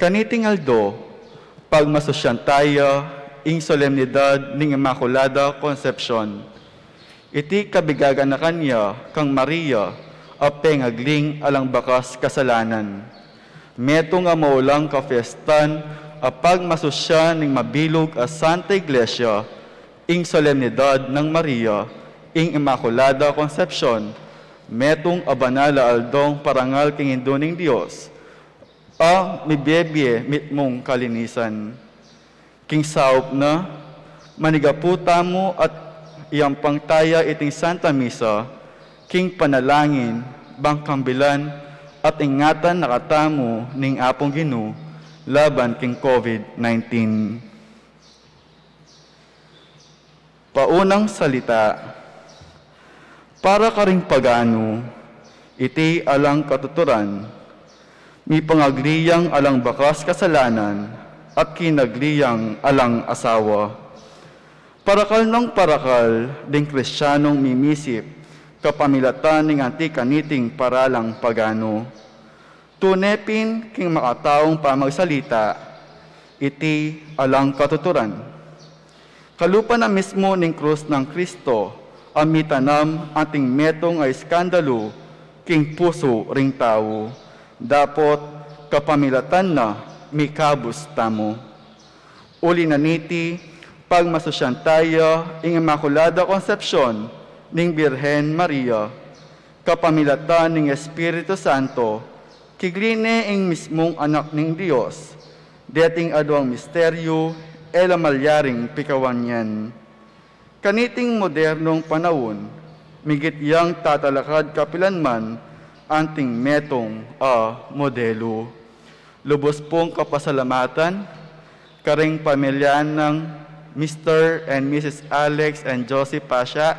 Kaniting aldo, pagmasosyan tayo, ing solemnidad ning Immaculada Concepcion. Iti kabigagan na kanya, kang Maria, a pengagling alang bakas kasalanan. Meto nga maulang kafestan, a pagmasosyan ning mabilog a Santa Iglesia, ing solemnidad ng Maria, ing Immaculada Concepcion, metong abanala aldong parangal king induning Dios, a mibebye mitmong kalinisan. King saop na, manigaputa mo at iyang pangtaya iting Santa Misa, king panalangin, bangkambilan, at ingatan nakatamo ning apong Ginu, laban king COVID-19. Paunang salita, para karing pagano, iti alang katuturan, mi pangagliyang alang bakas kasalanan, at kinagliyang alang asawa. Parakal ng parakal, ding Kristiyanong mimisip, kapamilatan ng antikaniting paralang pagano. Tunepin king makataong pamagsalita, iti alang katuturan. Kalupa na mismo ning krus ng Kristo, amitanam ating metong ay skandalo, king puso ring tao. Dapot kapamilatan na mikabus tamo. Uli na niti, pagmasosyan tayo, ing Immaculada Concepcion, ning Birhen Maria, kapamilatan ning Espiritu Santo, kigline ing mismong anak ning Dios, deting aduang misteryo, elamalyaring pikawanyan. Kaniting modernong panahon, migit yang tatalakad kapilanman, anting metong a modelo. Lubos pong kapasalamatan, karing pamilya ng Mr. and Mrs. Alex and Josie Pasha,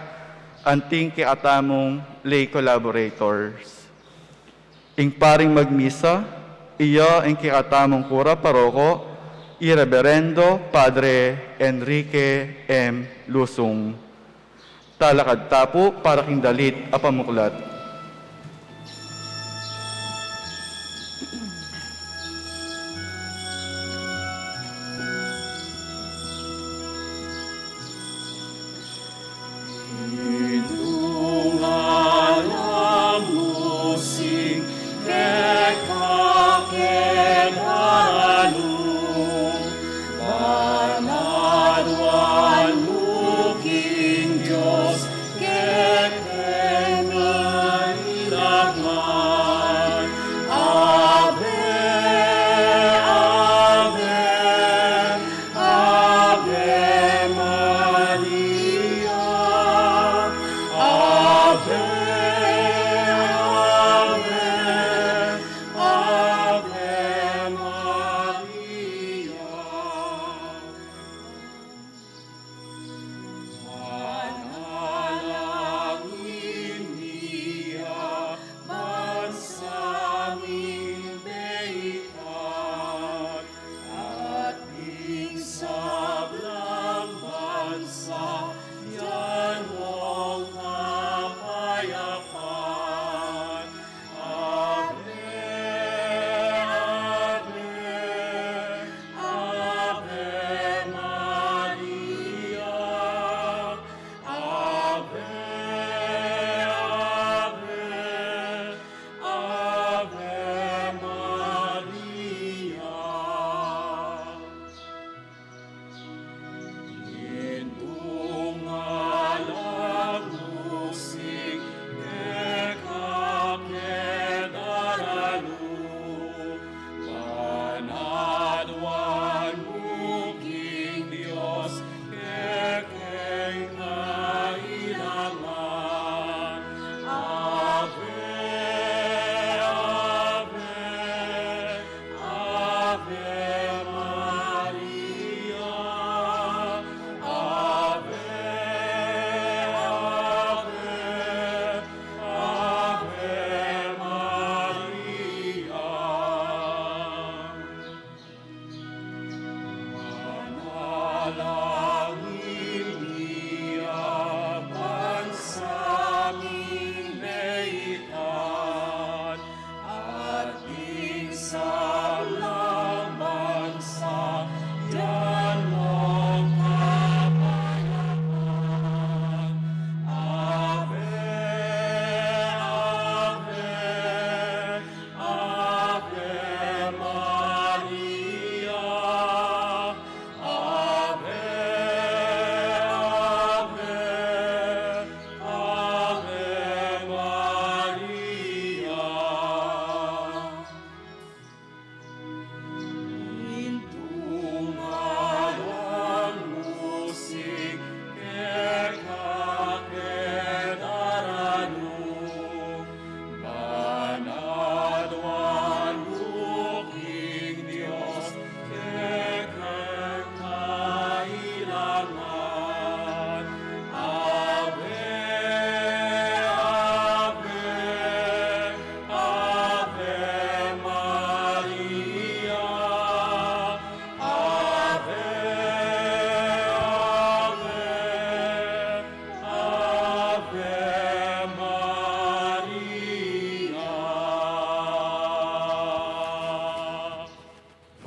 anting kiatamong lay collaborators. Ing paring magmisa, iya ang kiatamong kura paroko, Reverendo Padre Enrique M. Lusong. Talakad tapo para king dalit a pamuklat. King Diyos, que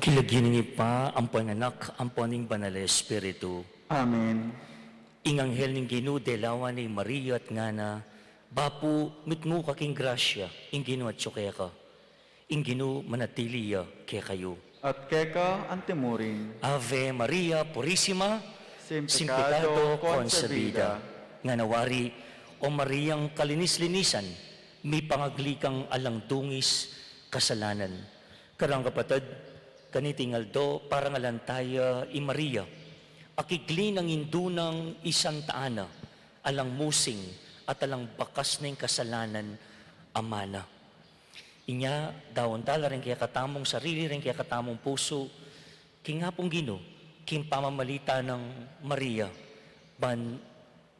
Kilaginin pa ang panganak, ang paning banal na Espiritu. Amen. Ing anghel ning Ginoo delawa ni Maria at ngana, bapu mitngo kaking grasya, ing Ginoo at kaya ka. Ing Ginoo manatiliya kaya kayo. At keka antemurin, Ave Maria Purissima, simplicado concebida. Nga nawari, o Mariang kalinis-linisan, may pangaglikang alang dungis kasalanan. Karang kapatid, kanitingaldo parang alantaya i Maria, akigli ng indunang isang taana, alang musing at alang bakas ng kasalanan, amana. Inya, dawon tala rin kaya katamong sarili rin kaya katamong puso, kingapong Ginoo, king pamamalita ng Maria, ban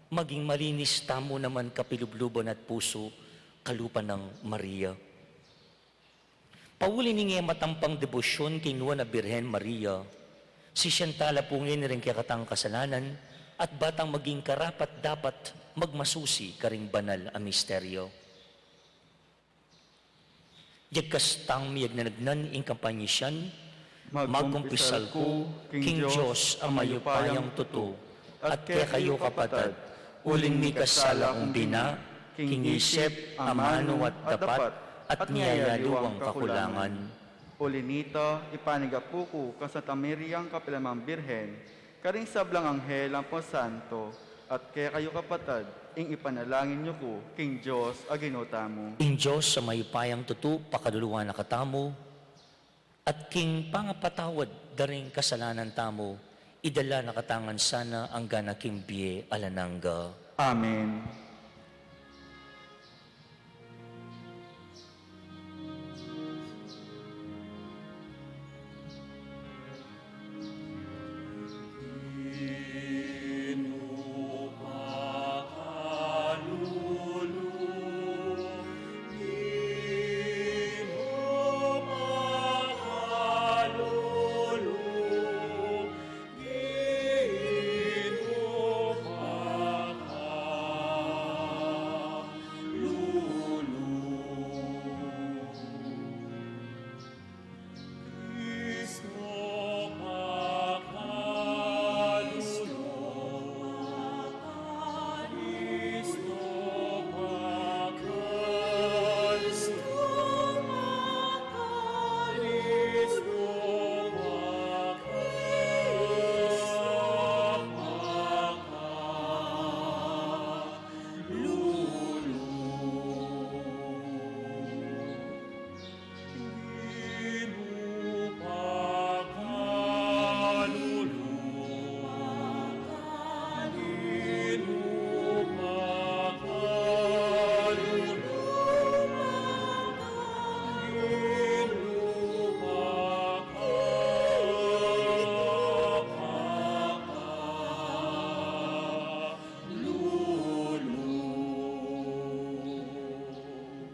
maging malinis tamo naman kapilubluban at puso, kalupan ng Maria. Pauli ni nga matampang debosyon kinuha na Birhen Maria, si siyentala pungin rin kaya katang kasalanan, at batang maging karapat dapat magmasusi karing banal a misteryo. Yagkastang miyag na nagnan ing kampanyisyan, magkumpisal ko, King Diyos ang mayupayang tuto, at kaya kayo kapatid, uling mi kasala kong bina, King isip, amano at dapat, at niyayaluang kakulangan. Ulinito, ipanigapuko ka sa Tamiriyang Kapilamang Birhen, karing sablang anghel ang po santo, at kaya kayo kapatid, ing ipanalangin niyo ko, King Diyos, aginota mo. Ing Diyos sa mayupayang tuto, pakaduluan na katamo, at king pangapatawad daring kasalanan tamo, idala na katangan sana ang gana kimbiye alananga. Amen.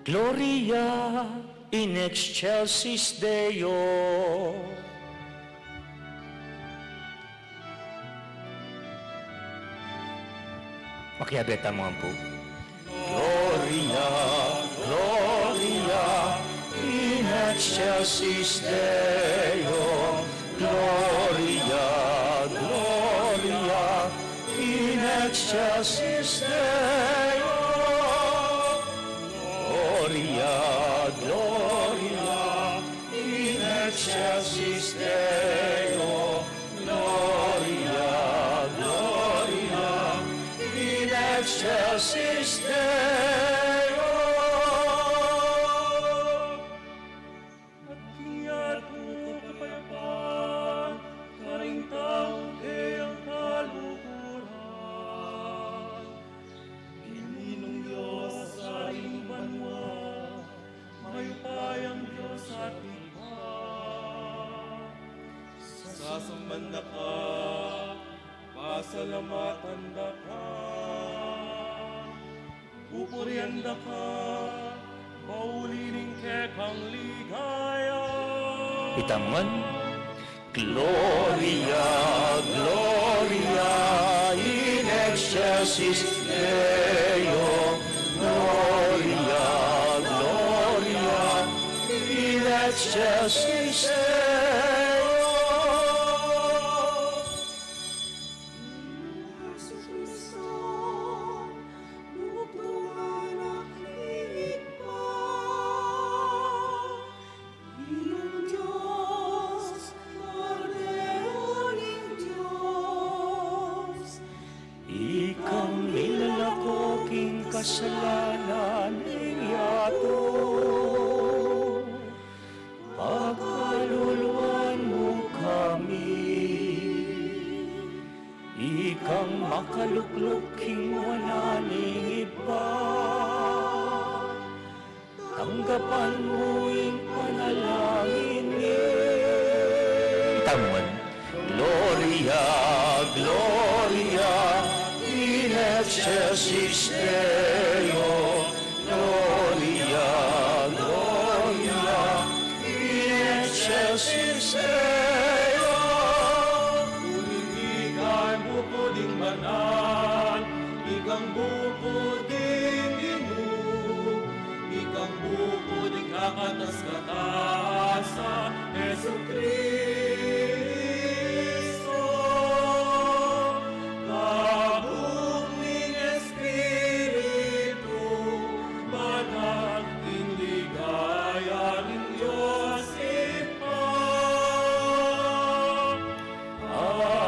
Gloria in excelsis Deo. Makiabeta mo ang po. Gloria, Gloria in excelsis Deo. Gloria, Gloria in excelsis Deo. Gloria, Gloria in excelsis Deo. Gloria, Gloria in excelsis Deo. At kiya't mo kapayapaan, karing taong kayang kalukuran. Gininong Diyos sa iyong banwa, mayupayang Diyos at iba. Sasambanda ka, pasalamatan da ka, pupurianda ka, paulining kekang ligaya. Itaman, Gloria, Gloria in excelsis Deo. Gloria, Gloria in excelsis Deo. pagkaluluan mo kami, ikang makalukluking wala ning iba, tanggapan mo yung panalangin ni. Itangon, Gloria, Gloria, in excelsis Deo, Gloria, Gloria, in excelsis Deo. Ngunit ika'y bukuding banal, ikang bukuding ginoo, ikang bukuding kakatas-katasan, Jesu Cristo. Kabuk ning Espiritu, banal, hindi kaya ng Diyos ipa. Amen.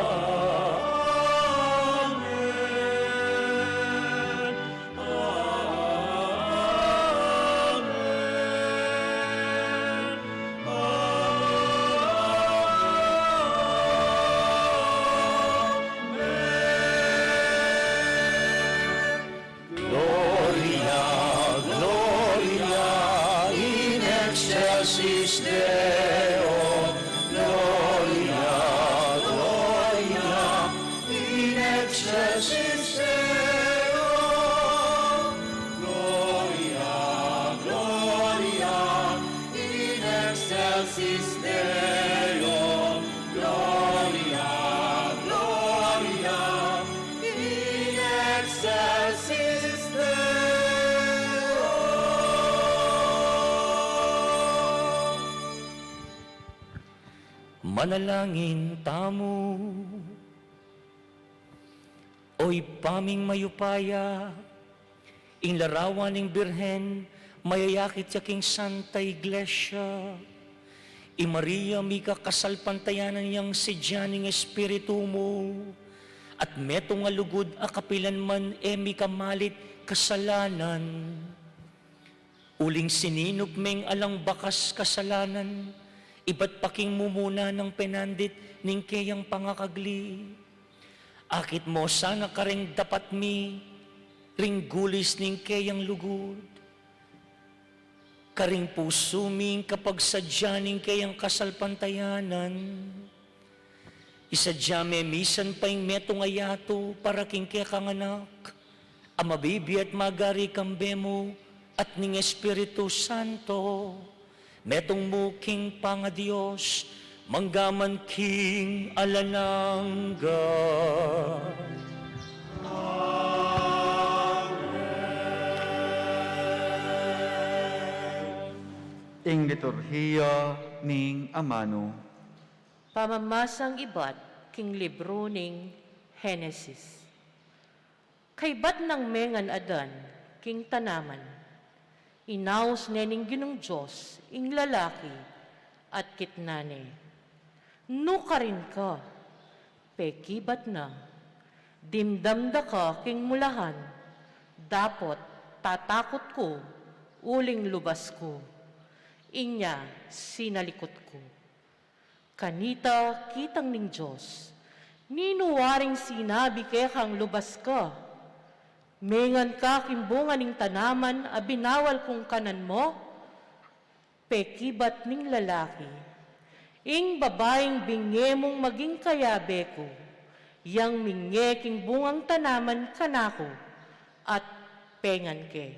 Amen. Gloria, Gloria, in excelsis Deo, Gloria, Gloria, in excelsis Deo, Gloria, Gloria, in excelsis Deo, Gloria, Gloria, in excelsis Deo. Manalangin tamo, oy paming mayupaya, ing larawan ng Birhen, mayayakit yaking Santa Iglesia, i Maria mika kasalpantayanan yang sidyaning Espiritu mo, at metong alugod akapilan man mika malit kasalanan, uling sininop meng alang bakas kasalanan, iba't paking mumuna ng penandit ning kayang pangakagli. Akit mo sana karing dapat mi, ring gulis ning kayang lugod. Karing pusuming kapag sadyaning kayang kasalpantayanan. Isadya misan pa yung metong ayato para king kaya kang anak. Amabibi at magari kambemo at ning Espiritu Santo. Metong muking panga Diyos, manggaman king alanangga. Ing liturhiya ning amano. Pamamasang ibat king libro ning Henesis. Kay bat ng mengan adan king tanaman, inaos nening ginong Diyos ing lalaki at kitnane. No ka rin ka, pekibat na, dimdamda ka king mulahan, dapot tatakot ko, uling lubas ko, inya sinalikot ko. Kanita kitang ning Diyos, ninuwaring sinabi kaya kang lubas ka, mengan ka kimbungan ning tanaman a binawal kong kanan mo, pekibat ning lalaki, ing babaeng binge mong maging kayabe ko, yang minge king bungang tanaman kanako, at pengan ke.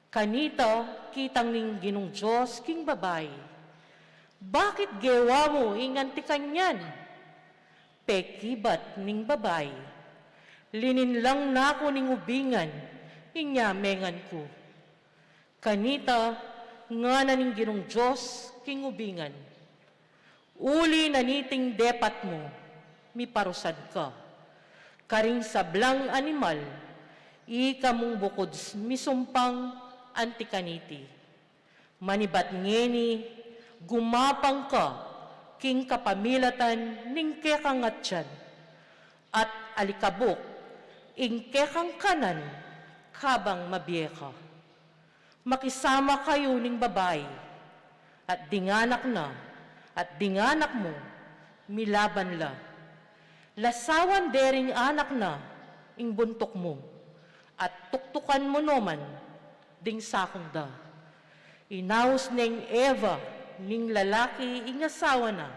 Kanita kitang ning ginong Diyos king babae, bakit gewa mo inganti kanyan? Pekibat ning babae, linin lang nako ning ubingan, inyamengan ko. Kanita, nga na ning ginong Diyos, king ubingan. Uli naniting depat mo, miparusad ka. Karing sablang animal, ika mong bukod misumpang antikaniti. Manibat ngeni, gumapang ka, king kapamilatan ning kekang atyan, at alikabok, ing kekang kanan, kabang mabiye ka. Makisama kayo ning babae, at dinganak na, at dinganak mo, milaban la. Lasawan dering anak na, ing buntok mo, at tuktukan mo noman, ding sakong da. Inaus ning Eva, ning lalaki ing asawa na,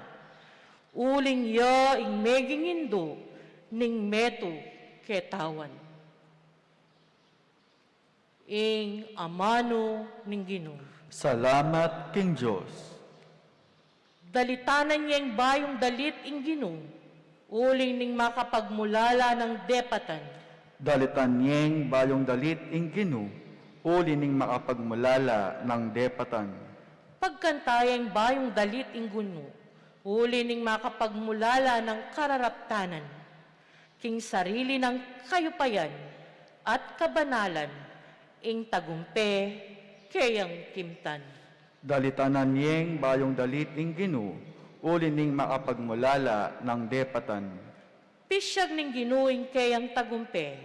uling ya ing meging indo, ning meto ketawan. Ing amano ning Ginoo. Salamat king Diyos. Dalitanan niya yung bayong dalit ing Ginoo, uling ning makapagmulala ng depatan. Dalitan niyeng bayong dalit ing Ginoo, uli ning makapagmulala ng depatan. Pagkantayang bayong dalit ing Ginoo, uli ning makapagmulala ng kararaptanan. King sarili ng kayupayan at kabanalan, ing tagumpe, kayang kimtan. Dalitanan niyeng bayong dalit ing Ginoo, uli ning makapagmulala ng depatan. Pisyag ning Ginoo ing kayang tagumpe,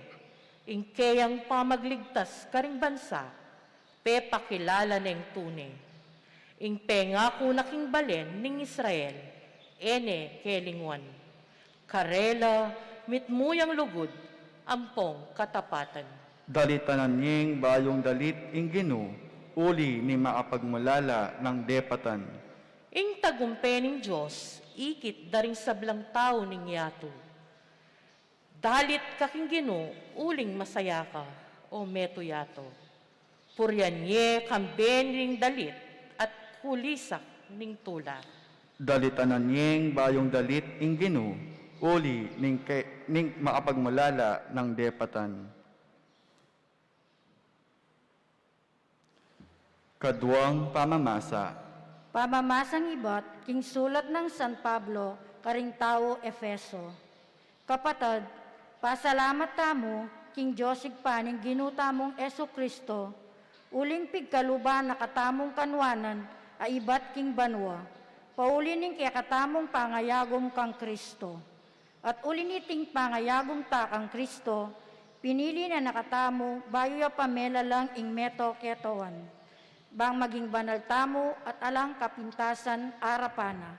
ing kayang pamagligtas karing bansa, pe pakilala ning tune. Ing pengako na king balen ning Israel, ene kelingwan. Karela, mitmuyang lugod, ampong katapatan. Dalitanan niyeng bayong dalit ing Ginoo, uli ning makapagmulala ng depatan. Ing tagumpe ning Diyos, ikit daring sablang tao ning yato. Dalit kaking Ginoo, uling masaya ka, o meto yato. Puryan ye kamben ning dalit, at kulisak ning tula. Dalitanan niyeng bayong dalit ing Ginoo, uli ning makapagmulala ng depatan. Kaduang pamamasa. Pamamasang ibat, king sulat ng San Pablo, karing tao Efeso. Kapatid, pasalamat tamo, king Josig paning ginutamong Eso Kristo, uling pigkaluban na katamong kanwanan, ibat king banwa, paulining kaya katamong pangayagom kang Kristo. At uliniting pangayagom ta kang Kristo, pinili na nakatamo, bayo ya pamela lang ing meto ketawan. Bang maging banal tamo at alang kapintasan arapana.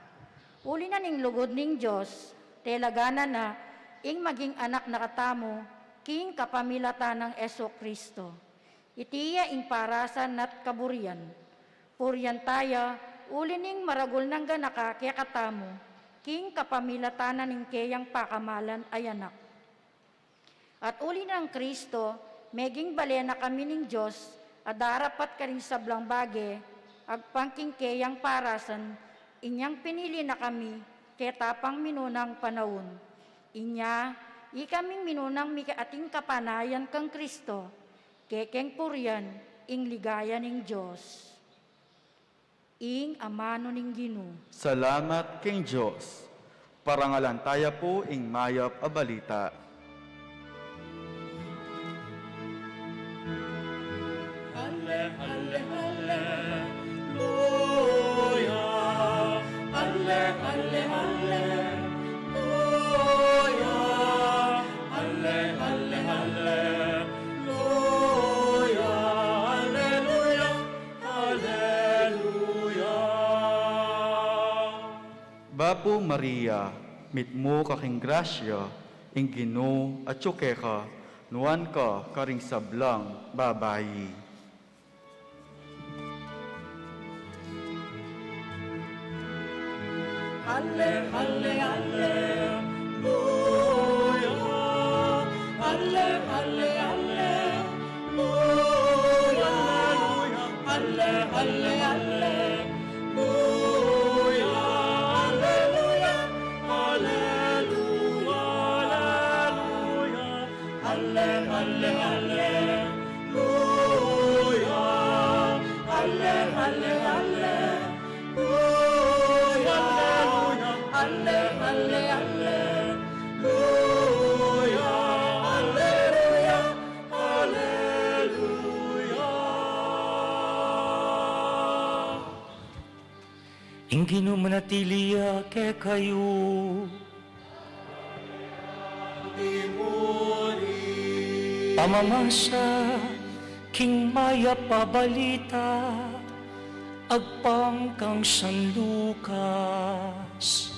Uli na ning lugod ning Diyos, telagana na, ing maging anak nakatamo, king kapamilata ng Eso Kristo. Itiya ing parasan at kaburian. Puryan taya, uli ning maragul ng ganaka kaya katamo, king kapamilatanan ning kayang pakamalan ay anak. At uli ng Kristo, meging balena kami ning Diyos, at darapat ka rin sablang bage, agpangking kayang parasan, inyang pinili na kami, ketapang minunang panahon. Inya, ikaming minunang mikaating kapanayan kang Kristo, kekeng puryan, ing ligaya ning Diyos. Ing amano ning Ginoo. Salamat king Diyos. Parangalan tayo po ing mayap a balita. Halle, halle, halleluja. Halle, halle, halleluja. Halle, halle, halleluja. Halleluja, halleluja. Bapo Maria, mitmo kaking grasya, ing Ginoo at tsuke ka, nuan ka karing sablang babayi. Halle, halle, halleluja. Halle, halle, halleluja. Halle, halle, halleluja. Halleluja, halleluja, halleluja. Halle, halle, halleluja. Halle, halle, halleluja. Halle, halle, halleluja. Halleluja, halleluja. Ing Ginoo manatiliya kay kayo. Pamamasa, king maya pabalita, agpang kang San Lucas.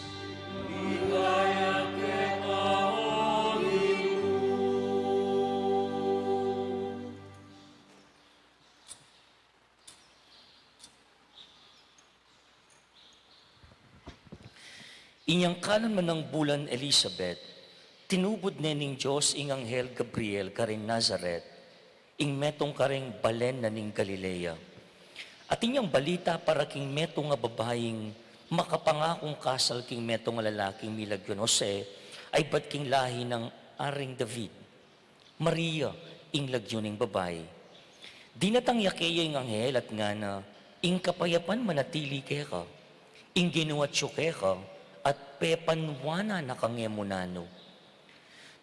Inyang kanan man ng bulan Elizabeth, tinubod nening Diyos ing Anghel Gabriel karing Nazaret, ing metong karing balen na ning Galilea. At inyang balita para king metong nga babaeng makapangakong kasal king metong nga lalaking milagyon Jose, ay ba't king lahi ng aring David. Maria, ing lagyon ning babae. Dinatang yakeya ing Anghel at nga na, ing kapayapan manatili kaya ka, ing ginuwatsyo kaya ka, at pepanwana na kangemunano.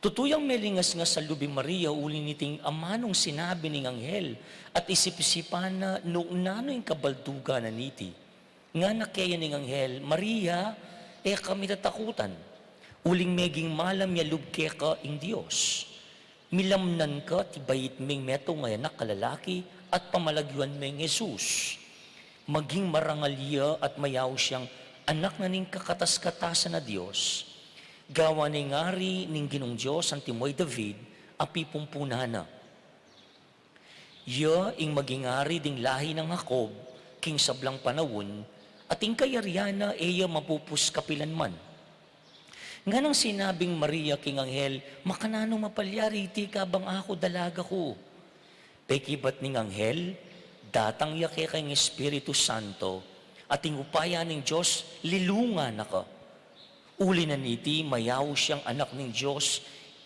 Tutuyang melingas nga sa lubi Maria, uli niting amanong sinabi ning Anghel, at isip-isipan na noong nano yung kabalduga na niti. Nga na kaya ning Anghel, Maria, kami tatakutan. Uling meging malam ya lubke ka ing Diyos. Milamnan ka, tibayit ming meto ngayon kalalaki, at pamalagyuan ming Jesus. Maging marangalya at mayaw siyang anak na ning kakatas-katasan na Diyos, gawa ni ngari ning Ginong Diyos ang timoy David, ang pipumpunana. Ya ing maging ngari ding lahi ng Jacob, king sablang panawon, at ing kayariana eya mapupus kapilan man. Nga nang sinabing Maria king Anghel, makanano mapalyari iti kabang ako dalaga ko. Pekibat ning Anghel, datang yake kay Espiritu Santo, at ing upaya ng Diyos, lilunga na ka. Uli na niti, mayaw siyang anak ng Diyos,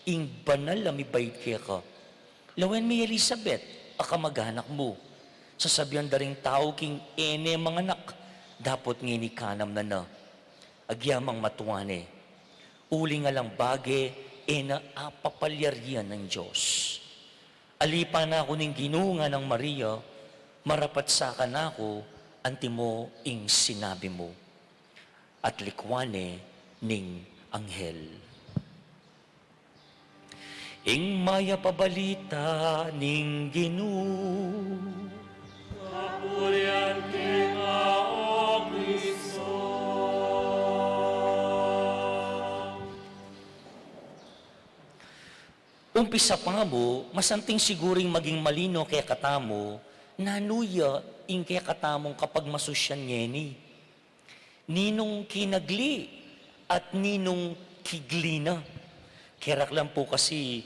ing banal na mibait kaya ka. Lawen mi Elizabeth, akamag-anak mo. Sasabihan da ring tao king ene mga anak, dapat ngini kanam na. Agyamang matuwane. Uli nga lang bage, ena apapalyarian ng Diyos. Alipa na ako ning ginunga ng Maria, marapat sa ako, anti mo ing sinabi mo, at likwane ning Anghel. Ing maya pabalita ning Ginoo, Kapurian kita, O Kristo. umpisa pa mo, masanting siguring maging malino kaya katamo, nanuya ing kaya katamong kapag masusyan ngeni. Ninong kinagli at ninong kiglina. Kerak lang po kasi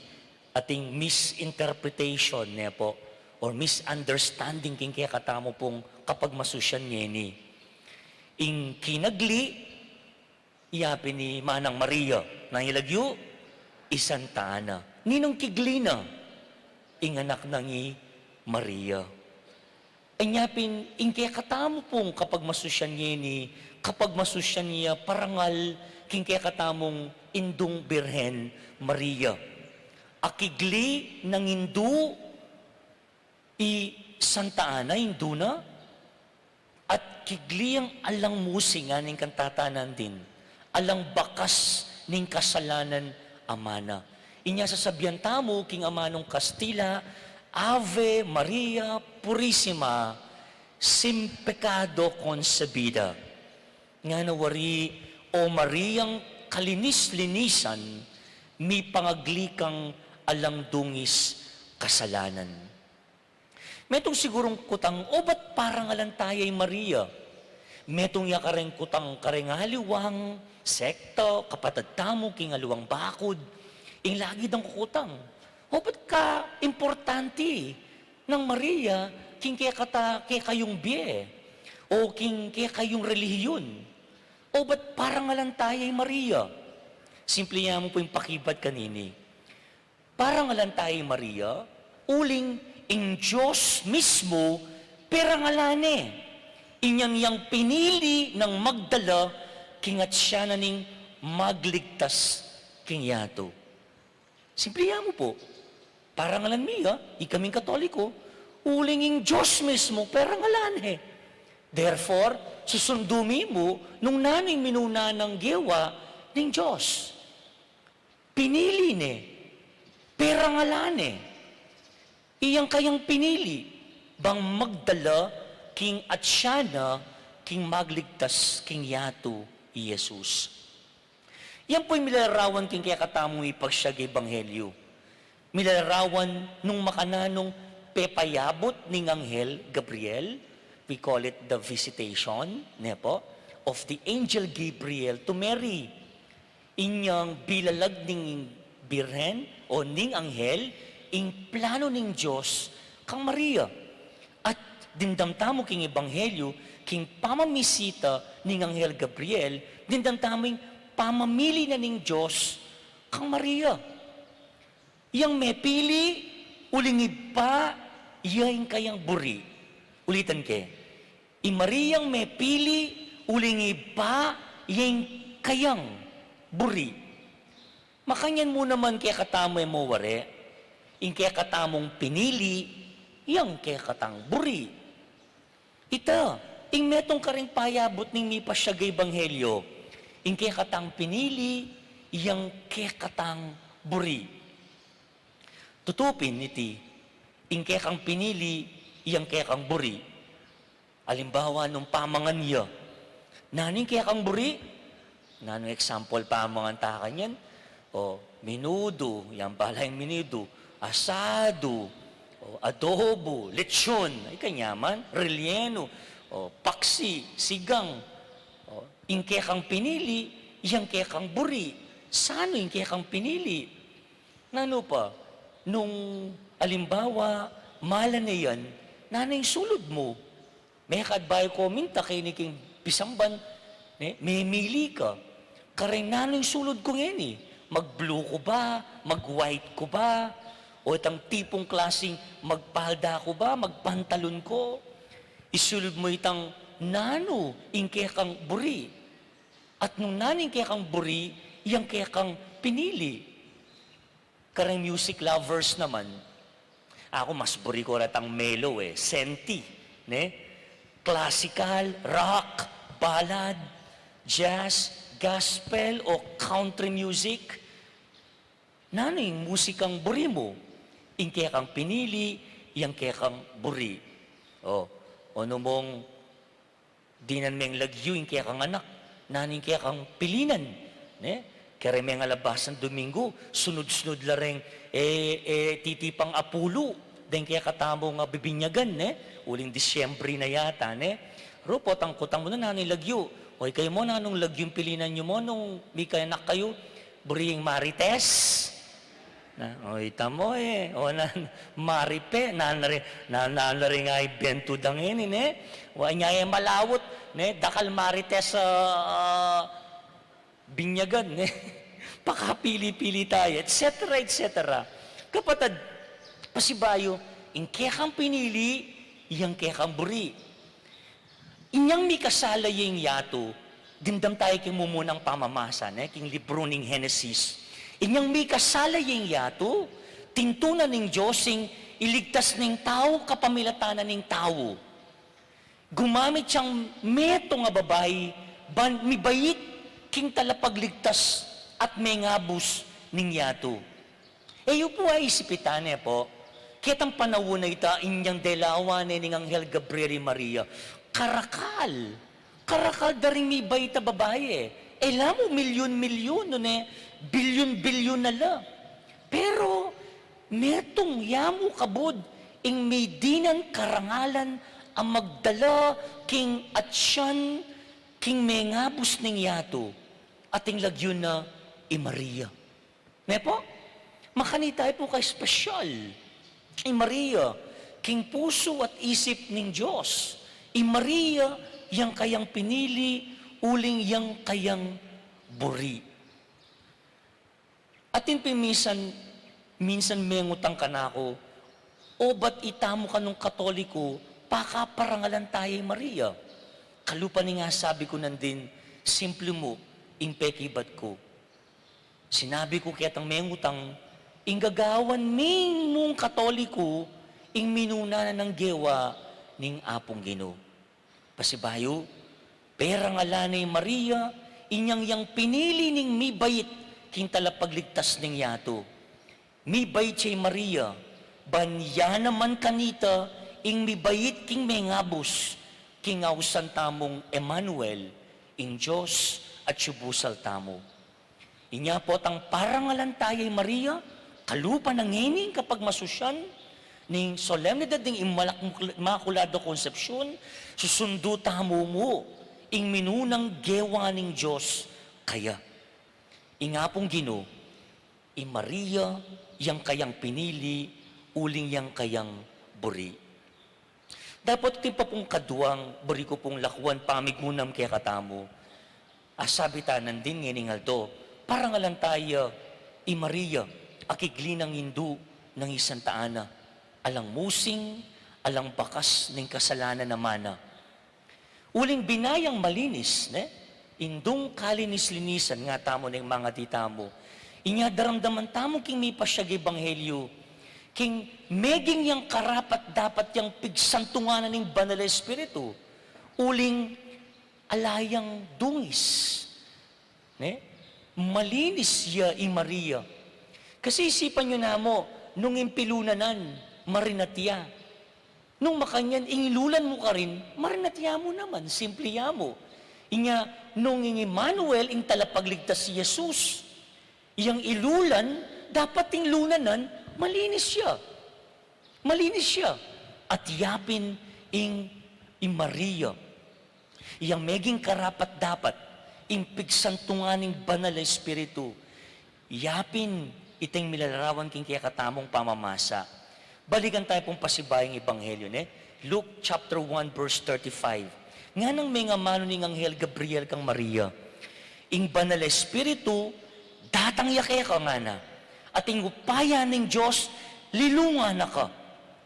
ating misinterpretation niya po or misunderstanding king kaya katamo pong kapag masusyan ngeni. Ing kinagli, iyapi ni Manang Maria, nang ilagyo, isanta na. Ninong kiglina, ing anak ng Maria. Anyapin, ingkaya katamo pong kapag masusyan niya kapag masusyan niya parangal, kingkaya katamong indung Birhen Maria. Akigli ng Hindu, Santa Ana, Hindu na, at kigli ang alang musingan ng kantatanan din, alang bakas ng kasalanan amana. Inya sasabihan tamo, king amanong Kastila, Ave Maria Purissima, sin pecado concebida. Nga nawari, O Mariang kalinis-linisan, mi pangaglikang alang dungis kasalanan. Metong sigurong kutang, o ba't parang alantayay Maria? Metong yakareng kutang karengaliwang, sekta, kapatad tamo, kingaluwang bakod, ing lagi dang kukutang. O ba't ka importante ng Maria, king kaya kayong biye, o king kaya kayong relihiyon, o ba't parang alantayay Maria? Simple niya mo po yung pakibad kanini. Parang alantayay Maria, uling ing Diyos mismo, perangalane. Inyang yang pinili ng Magdala, kingat siya na ning magligtas king yato. Simple niya mo po. Parangalan miya, ikaming Katoliko, ulinging Diyos mismo, parangalan Therefore, susundumi mo nung naning minuna ng gewa ng Diyos. Pinili parangalan Iyang kayang pinili, bang magdala, king Atsyana, king magligtas, king Yato, Jesus. Yan po'y milalarawan king kaya katamong ipagsyag Ebanghelyo. Milalarawan nung makananong pepayabot ning Anghel Gabriel, we call it the visitation, nepo, of the angel Gabriel to Mary. Inyang bilalag ning birhen o ning Anghel, ing plano ning Diyos kang Maria. At dindamtamo king Ebanghelyo, king pamamisita ning Anghel Gabriel, dindamtaming pamamili na ning Diyos kang Maria. Yang may pili, ulingid pa, iyang kayang buri. Ulitan ke. I Mariang may pili, ulingid pa, iyang kayang buri. Makanyan mo naman kaya katamay mo ware, ing kaya katamong pinili, iyang kaya katang buri. Ita, ing metong karing payabot ning mipasyagay Ebanghelyo, ing kaya katang pinili, iyang kaya katang buri. Tutupin iti, ing kaya kang pinili, iyang kaya kang buri. Alimbawa, nung pamangan niya, naning kaya kang buri? Nanong example pamangan takan yan? O, menudo, yan pala yung menudo, asado, o, adobo, lechon, ay kanyaman, relleno, o, paksi, sigang. O, ing kaya kang pinili, iyang kaya kang buri. Sano ing kaya kang pinili? Nano pa? Nung alimbawa, mala na yan, nanay sulod mo. May kadbayo ko, minta kayo ni king pisamban, may mili ka. Karing nanay sulod ko ngayon eh. Mag-blue ko ba? Mag-white ko ba? O itang tipong klaseng magpalda ko ba? Magpantalon ko? Isulod mo itang nano, ing kaya kang buri. At nung naning kaya kang buri, iyang kaya kang pinili. Karang music lovers naman, ako mas buri ko ratang melo senti, ne? Classical, rock, ballad, jazz, gospel, o country music. Nano yung musikang buri mo? Ing kaya kang pinili, iyang kaya kang buri. O mong dinan meng lagyo, ing kaya kang anak, naning kaya kang pilinan, ne? Kaya may nga labasan Domingo, sunod-sunod lareng, titipang apulo. Dahil kaya katamo nga bibinyagan, uling Disyembre na yata, Rupo, tangkutang mo na nanay lagyo. O kayo mo, nanong lagyong pilinan nyo mo, nung may kayanak kayo, buring Marites. O itamo o Maripe, nanari nga ibentudang yun, O niya malawot, dakal Marites binyagan, pakapili-pili tayo, etc., etc. Kapatid, pasibayo, ing kaya kang pinili, iyang kaya kang buri. Inyang may kasala yung yato, dindam tayo king mumunang pamamasan, king libro ning Genesis. Inyang may kasala yung yato, tintunan ning Diyosing, iligtas ning tao, kapamilatanan ning tao. Gumamit siyang meto nga babae, may bayit, king talapagligtas at may ngabus ning yato. Yun po ay isipitan po, kitang panahon na ita, inyang delawa ning Anghel Gabriel Maria, karakal daring may bayita babae. Alam mo, milyon-milyon, bilyon-bilyon na la. Pero, metong yamu kabod, ing may dinan karangalan, ang magdala, king Atsyan, king may ngabus ning yato, ating lagyon na Maria. Nepo? Makanitay po kay espesyal. Maria, king puso at isip ning Diyos. Maria, yang kayang pinili, uling yang kayang buri. Atin minsan mengutang ka na ako, o ba't itamo ka nung Katoliko, pakaparangalan tayo Maria? Kalupa ni nga sabi ko nandin, simple mo, impekibat ko. Sinabi ko kayatang mengutang, inggagawan ming mong Katoliko, ing minuna na ng gewa, ning apong Gino. Pasibayo, pera nga lanay Maria, inyang yang pinili ning mibayit, king talapagligtas ning yato. Mibayit siya Maria, banya naman kanita, ing mibayit king may ngabos, kingausan tamong Emmanuel, in Diyos at subusal tamo. Inya po tang parangalan tayo Maria, kalupa ng ngining kapag masusyan, ning solemnidad ng Immaculado Concepcion, susundo tamo mo, ing minunang gewa ning Diyos, kaya. Inga pong Ginoo, i Maria, yang kayang pinili, uling yang kayang buri. Dapat iti pa pong kaduang, buri ko pong lakwan, pamigunam kaya katamo. Asabi tanan din nganingaldo, parang alam tayo, i Maria, akiglinang hindu ng isang taana, alang musing, alang bakas ng kasalanan na mana. Uling binayang malinis, indung kalinis-linisan nga tamo ng mga ditamo, inya daramdaman tamo king may pasyag ebanghelyo, king meging yang karapat dapat yang pigsantunganan ng banal na espiritu, uling alayang dungis. Malinis ya i Maria. Kasi isipan nyo na mo, nung impilunanan, marinatya. Nung makanyan, ingilulan mo ka rin, marinatya mo naman, simple ya mo. Inya, nung Emmanuel, ing talapagligtas si Jesus, iyang ilulan, dapat ting lunanan, malinis siya. Malinis siya. At yapin ing Maria. Iyang meging karapat dapat, ing pigsantunganing banal na espiritu. Yapin iting milalarawan king kaya katamong pamamasa. Balikan tayo pong pasibayang ebanghelyo, Luke chapter 1 verse 35. Nga nang may nga mano ning Anghel Gabriel kang Maria, ing banal na espiritu, datang yakaya ka nga na. At ing upaya ng Diyos, lilunga na ka.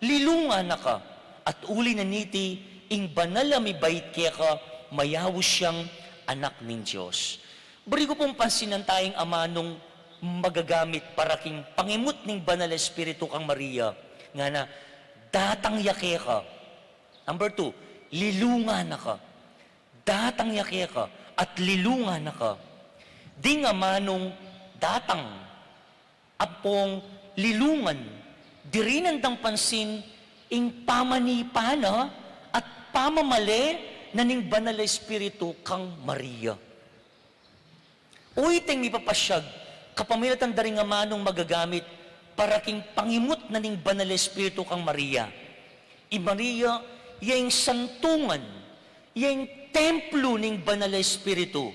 Lilunga na ka. At uli na niti, ing banal na mibait kaya ka, mayawos siyang anak ng Diyos. Bari ko pong pansinan tayong ama nung magagamit para king pangimot ng banal na espiritu kang Maria. Nga na, datang yake ka. Number 2, lilunga na ka. Datang yake ka at lilunga na ka. Di nga manong datang apong lilungan, dirinandang pansin ing pamanipana at pamamali na ning banal na espiritu kang Maria. Uiteng mi papasyag, kapamilatan daring nga manong magagamit para king pangimot na ning banal na espiritu kang Maria. I Maria, yung santungan, yung templo ning banal na espiritu.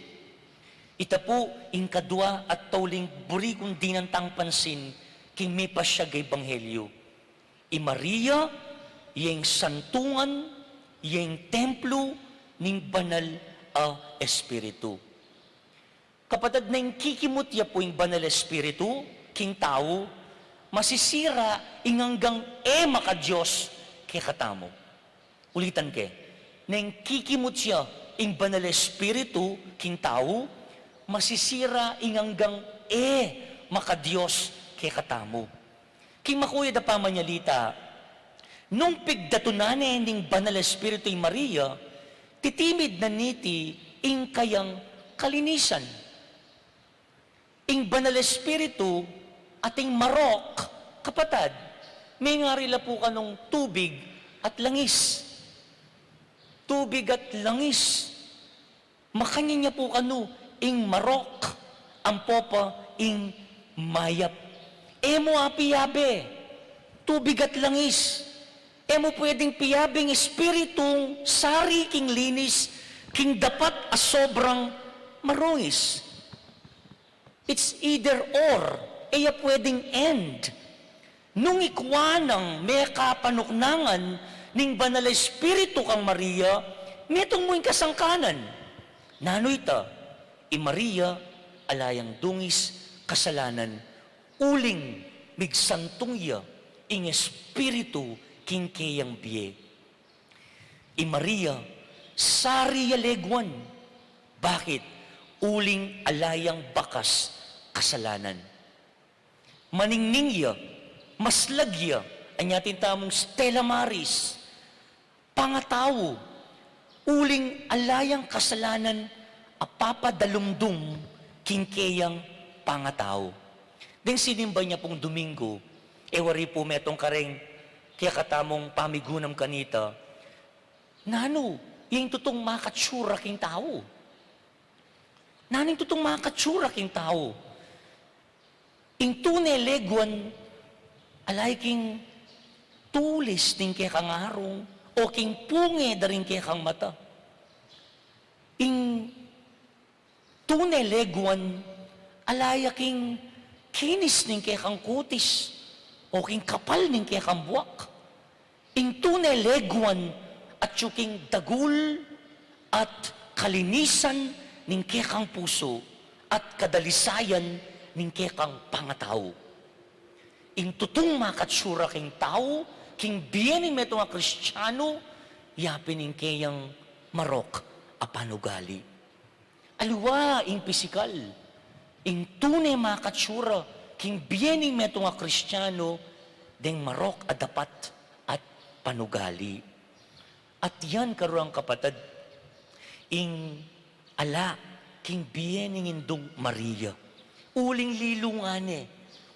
Ita po, ing kadwa at tauling buri kung dinantang pansin, king may pasyag ebanghelyo. I Maria, yung santungan, yung templo ning banal a espiritu. Kapatid na yung kikimutya po yung banal espiritu, king tao, masisira inganggang maka Diyos kay katamo. Ulitan ke, na yung kikimutya yung banal espiritu, king tao, masisira inganggang maka Diyos kay katamo. King makuya da pamanyalita, nung pigdatunane ning banal espiritu yung Maria, titimid na niti ing kayang kalinisan. Ing banal espiritu ating marok, kapatad, may nga rila po kanong tubig at langis. Tubig at langis. Makanya niya po kano, ing marok, ang popa, ing mayap. Emo apiyabe, tubig at langis. Emo pwedeng piyabing espiritong sari king linis, king dapat as sobrang marungis. It's either or, eya pwedeng end. Nung ikwanang may kapanuknangan ning banal na espiritu kang Maria, metong mo'y kasangkanan. Nanoy ta, i Maria, alayang dungis, kasalanan, uling, migsantong ya, ing espiritu, king kayang biye. I Maria, sari yalegwan. Bakit? Uling alayang bakas, kasalanan. Maningning ya, maslag ya, anyatin tamong Stella Maris, pangatawo, uling alayang kasalanan, apapadalumdum, king kayang pangatawo. Ding sinimba niya pong Domingo, ewari po metong kareng, kaya katamong pamigunam kanita, nano, yung tutong makatsura king tao. Naning tutong makatsura king tao. Ing tunay leguan, alay king tulis ning kay kang arong, o king punge daring kay kang mata. Ing tunay leguan, alay king kinis ning kay kang kutis, o king kapal ning kay kang buwak. Ing tunay leguan, at yuking dagul, at kalinisan ning kay kang puso, at kadalisayan ning kay kang pangatao. Ing tutong makatsura king tao, king biyening meto nga Kristiyano, yapin ing kayang marok a panugali. Aluwa ing pisikal, ing tunay makatsura, king biyening meto nga Kristiyano, ding marok a dapat at panugali. At yan karuang kapatid, ing ala, king biyening indong Maria, uling lilungan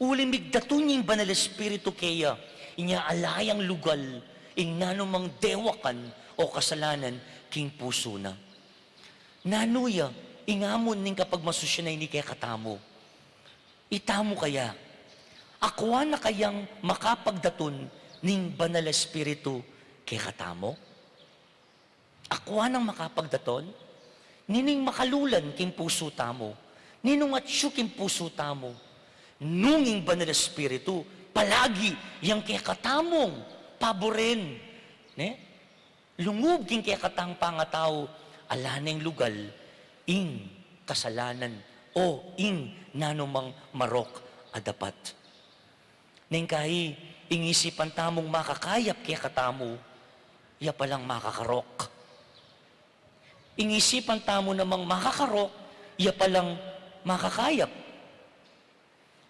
uling migdatun yung banal espiritu kaya, inya alayang lugal, ing nanumang dewakan o kasalanan, king puso na. Nanuya, ingamon ning kapag masusyanay ni kaya katamo. Itamo kaya, akwa na kayang makapagdatun ning banal espiritu kaya katamo? Akwa nang makapagdaton? Nining makalulan king puso tamo. Ninong atsyo king puso tamo. Nunging banal espiritu, palagi yang kaya katamong paboren. Ne? Lungub king kaya katang pangatao, alaneng lugal, ing kasalanan, o ing nanumang marok adapat. Neng kahi, ing isipan tamong makakayap kaya katamo, ya palang makakarok. Ingisipan tamo namang makakarok, iya palang makakayap.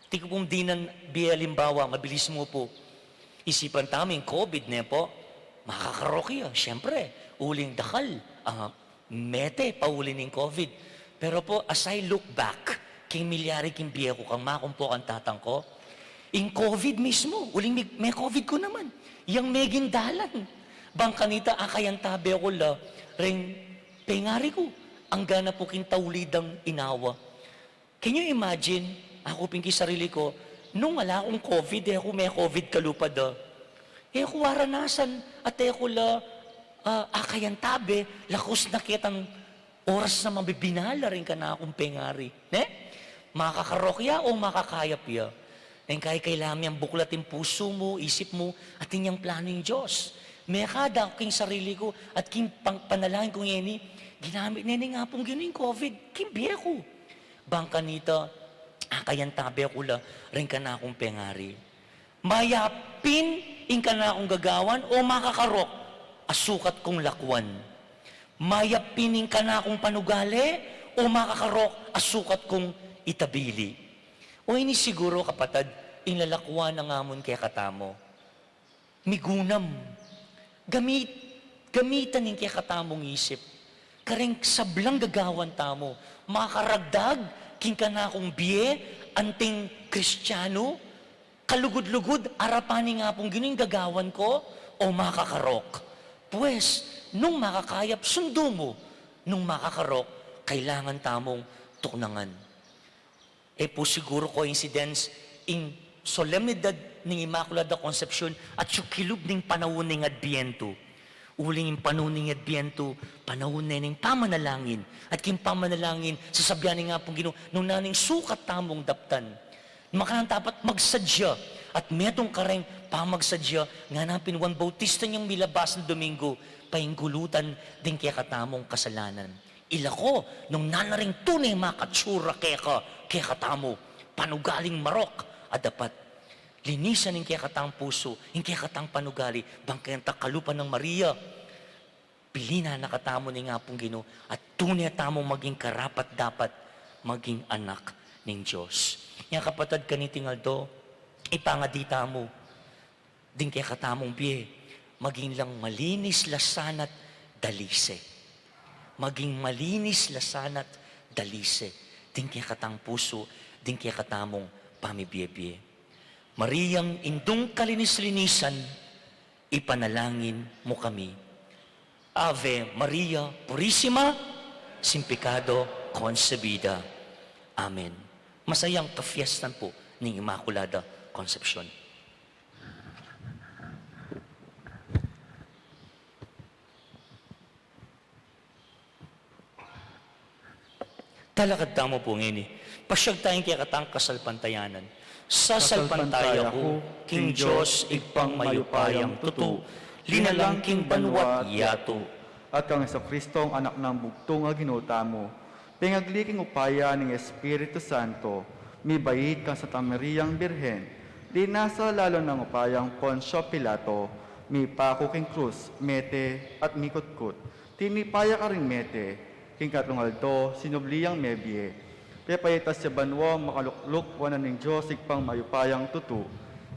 Di ko pong dinan biyalimbawa, mabilis mo po. Isipan tamo yung COVID na po, makakarok iya. Siyempre, uling dakal, mete, pauli ng COVID. Pero po, as I look back, king milyari king biya ko, kang makumpo kang tatang ko, in COVID mismo, uling may COVID ko naman. Yang megin dalan. Bang kanita, akayan tabi ako la, ring pengari ko, ang gana po king taulidang inawa. Can you imagine, ako pinki sarili ko, nung wala akong COVID, ako may COVID kalupad. Ako waranasan, at ako la, akayan tabi, lakos na kitang oras na mabibinala rin ka na akong pengari. Ne? Makakarokya o makakayap ya? Nang kailangan yung buklat yung puso mo, isip mo, at inyang plano yung Diyos. May kada king sarili ko at king panalangin kong yeni, ginamit nene nga pong gano'y COVID, kimbiya ko. Bang kanita, kayan tabi ako la, rin ka na akong pengari. Mayapin, ing ka na akong gagawan, o makakarok, asukat kong lakwan. Mayapin, ing ka na akong panugali, o makakarok, asukat kong itabili. O ini siguro kapatid, ing lalakwan ng amon kaya katamo. Migunam. Gamitan ng kaya katamong isip. Karing sablang gagawan tamo. Makaragdag, king ka na akong biye, anting Kristiyano, kalugod-lugod, arapanin nga pong gining gagawan ko, o makakarok. Pues, nung makakayap, sundo mo. Nung makakarok, kailangan tamong tuknangan. Po siguro coincidence, in solemnidad ng Immaculada Concepcion at yung kilub ng panahon ng Adbiento. Uling yung panahon ng Adbiento, panahon na ng pamanalangin. At yung pamanalangin, sasabihan nga pong Ginoo, nung naning sukat tamong daptan. Makalang dapat magsadya. At metong kareng pamagsadya, nga na pinuwan bautista niyang milabas ng Domingo, pahinggulutan din kaya katamong kasalanan. Ilako, nung nanaring tunay makatsura kaya katamo, panugaling marok, adapat. Linisan ng kaya katang puso, yung kaya katang panugali, bangkayang takalupan ng Maria. Pilina na katamo ni nga pong Ginoo, at tunay tamong maging karapat dapat, maging anak ng Diyos. Yung kapatid kanitingal do, ipangadita mo, din kaya katamong biye, maging lang malinis lasanat dalise. Maging malinis lasanat dalise. Din kaya katang puso, din kaya katamong pamibiye-biye. Mariyang indong kalinis-linisan, ipanalangin mo kami. Ave Maria Purisima, sin pecado concebida. Amen. Masayang kafiestan po ng Immaculada Concepcion. Talakad tamo po ngini. Pasyag tayong kaya katang kasalpantayanan. Sasalpantaya ko, King Diyos, igpang mayupayang tutu, linalang king banwat yato. At kang Hesus Kristo ang anak ng bugtong nga ginuta mo. Pingagliking upaya ng Espiritu Santo, mi bayit kang sa Tameriyang Birhen, di nasa lalo ng upayang Poncio Pilato, mi pako king krus, mete at mikutkut. Tinipaya ka rin mete, king katungaldo, sinubliyang mebye. Pepayitas sa banwa, makalukluk, wanan ng Diyos, igpang mayupayang tutu.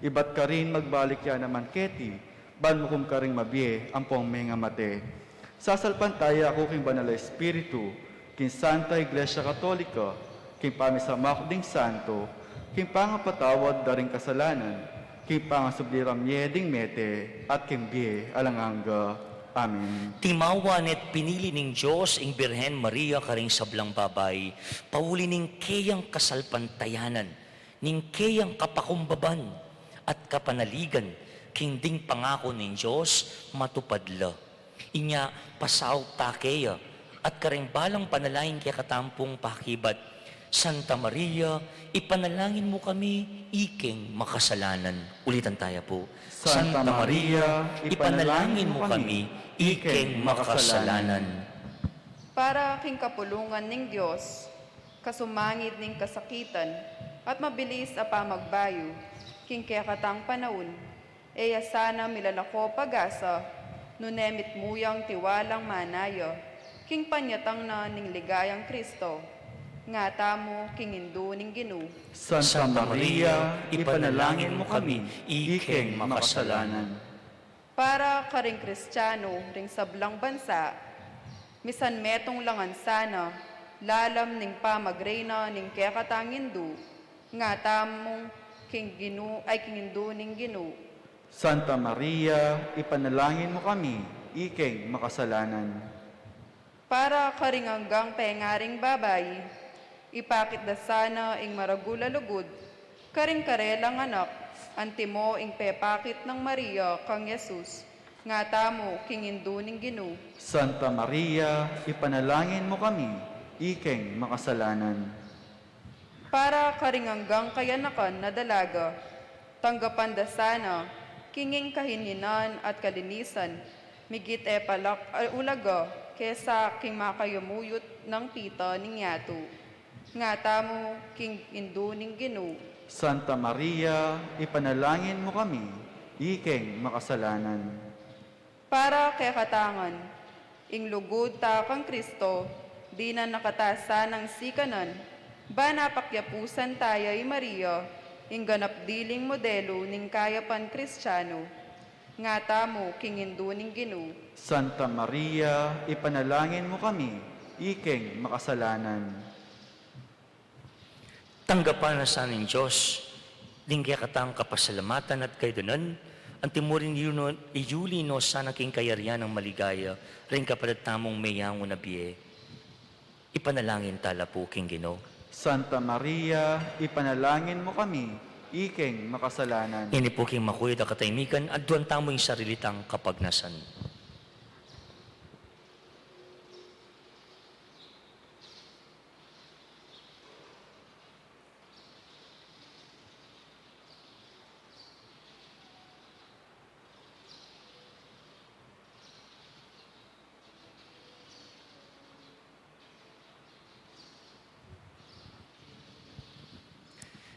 Ibat ka rin magbalik yan naman keti, banmukum ka rin mabye, ampong mga mate. Sasalpantaya ako king banal na Espiritu, king Santa Iglesia Katolika, king pamisamak ding Santo, king pangapatawad daring kasalanan, king pangasubliram ding mete, at king biye alanganga. Amen. Timawan at pinili ning Diyos ing Birhen Maria karing sablang babay, pauli ning kayang kasalpantayanan, ning kayang kapakumbaban, at kapanaligan, king ding pangako ning Diyos matupadla. Inya pasaw takeya, at karing balang panalain kaya katampong pakibat, Santa Maria, ipanalangin mo kami, iking makasalanan. Ulitan tayo po. Santa Maria, ipanalangin mo kami, iking makasalanan. Para king kapulungan ning Diyos, kasumangit ning kasakitan, at mabilis a pamagbayo, king kayakatang panahon, eya sana milalako pag-asa, nunemit muyang tiwalang manaya, king panyatang na ning ligayang Kristo, nga tamo king indu ning Ginu. Santa Maria, ipanalangin mo kami, iking makasalanan. Para karing Kristiyano ring sablang bansa, misan metong langan sana, lalam ning pamagrena ning kayakatang indu, nga tamong king Ginu ay king indu ning Ginu. Santa Maria, ipanalangin mo kami, iking makasalanan. Para karing hanggang pengaring babay, ipakit da sana ing maragula lugod, karing karelang anak, antimo ing pepakit ng Maria kang Jesus, nga tamo king indu ning Ginu. Santa Maria, ipanalangin mo kami, iking makasalanan. Para karing hanggang kayanakan na dalaga, tanggapan da sana, kinging kahininan at kalinisan, migit palak ulaga, kesa king makayumuyot ng pita ning yato. Nga tamo king indu ning Ginu. Santa Maria, ipanalangin mo kami, iking makasalanan. Para kay katangan, ing lugod ta kang Kristo, di na nakatasa ng sikanan, ba napakyapusan tayo ay Maria, ing ganap diling modelo ning kayapan Kristiyano, nga tamo king indu ning Ginu. Santa Maria, ipanalangin mo kami, iking makasalanan. Tanggapan na sa ng Diyos, dingkaya katang kapasalamatan at kaidunan, ang timurin iyuli no sana king kayarian ng maligaya, rin kapalit tamong mayango na biye. Ipanalangin tala po king Gino. Santa Maria, ipanalangin mo kami, iking makasalanan. Ini po king makuyod ang katahimikan at duwan tamo yung sarilitang kapagnasan.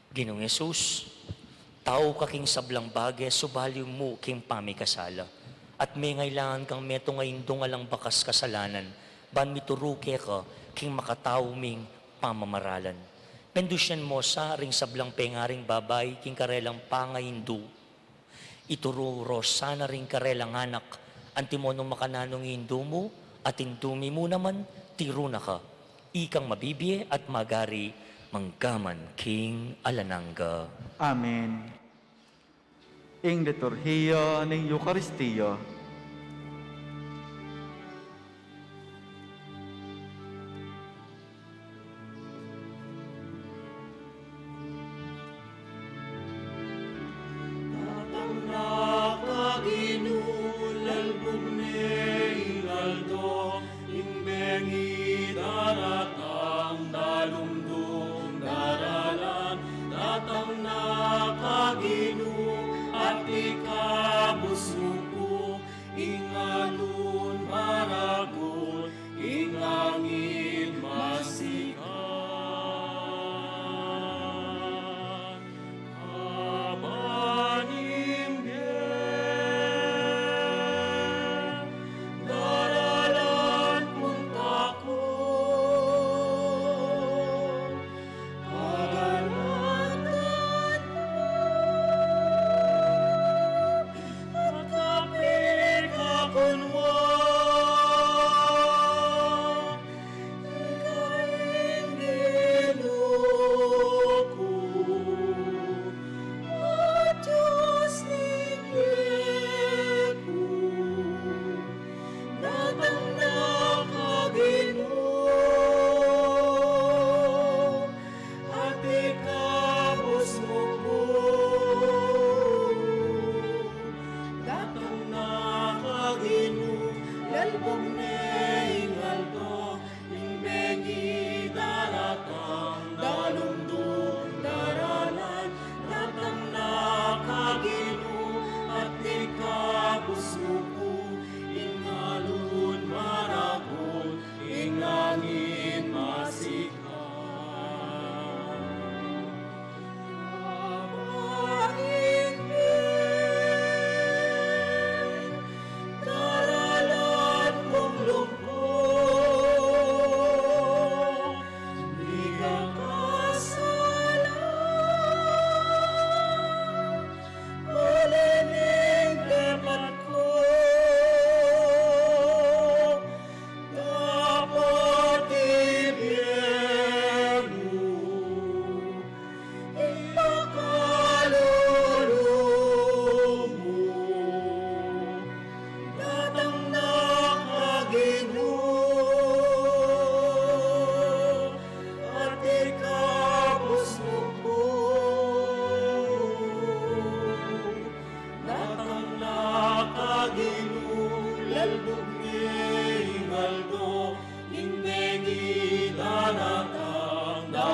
Ginong Yesus, tao ka king sablang bagay, subaliw mo king pamikasala. At may ngailangan kang meto ngayon dungalang bakas kasalanan, ban mituruke ka king makatao ming pamamaralan. Pendusyan mo sa ring sablang pengaring babay, king karelang pangaindu. Itururo sana ring karelang anak, antimo nung makananong hindu mo, at indumi mo naman, tiro na ka. Ikang mabibiye at magari, manggaman king alananga. Amen. Ing liturhiya ng Eucharistia.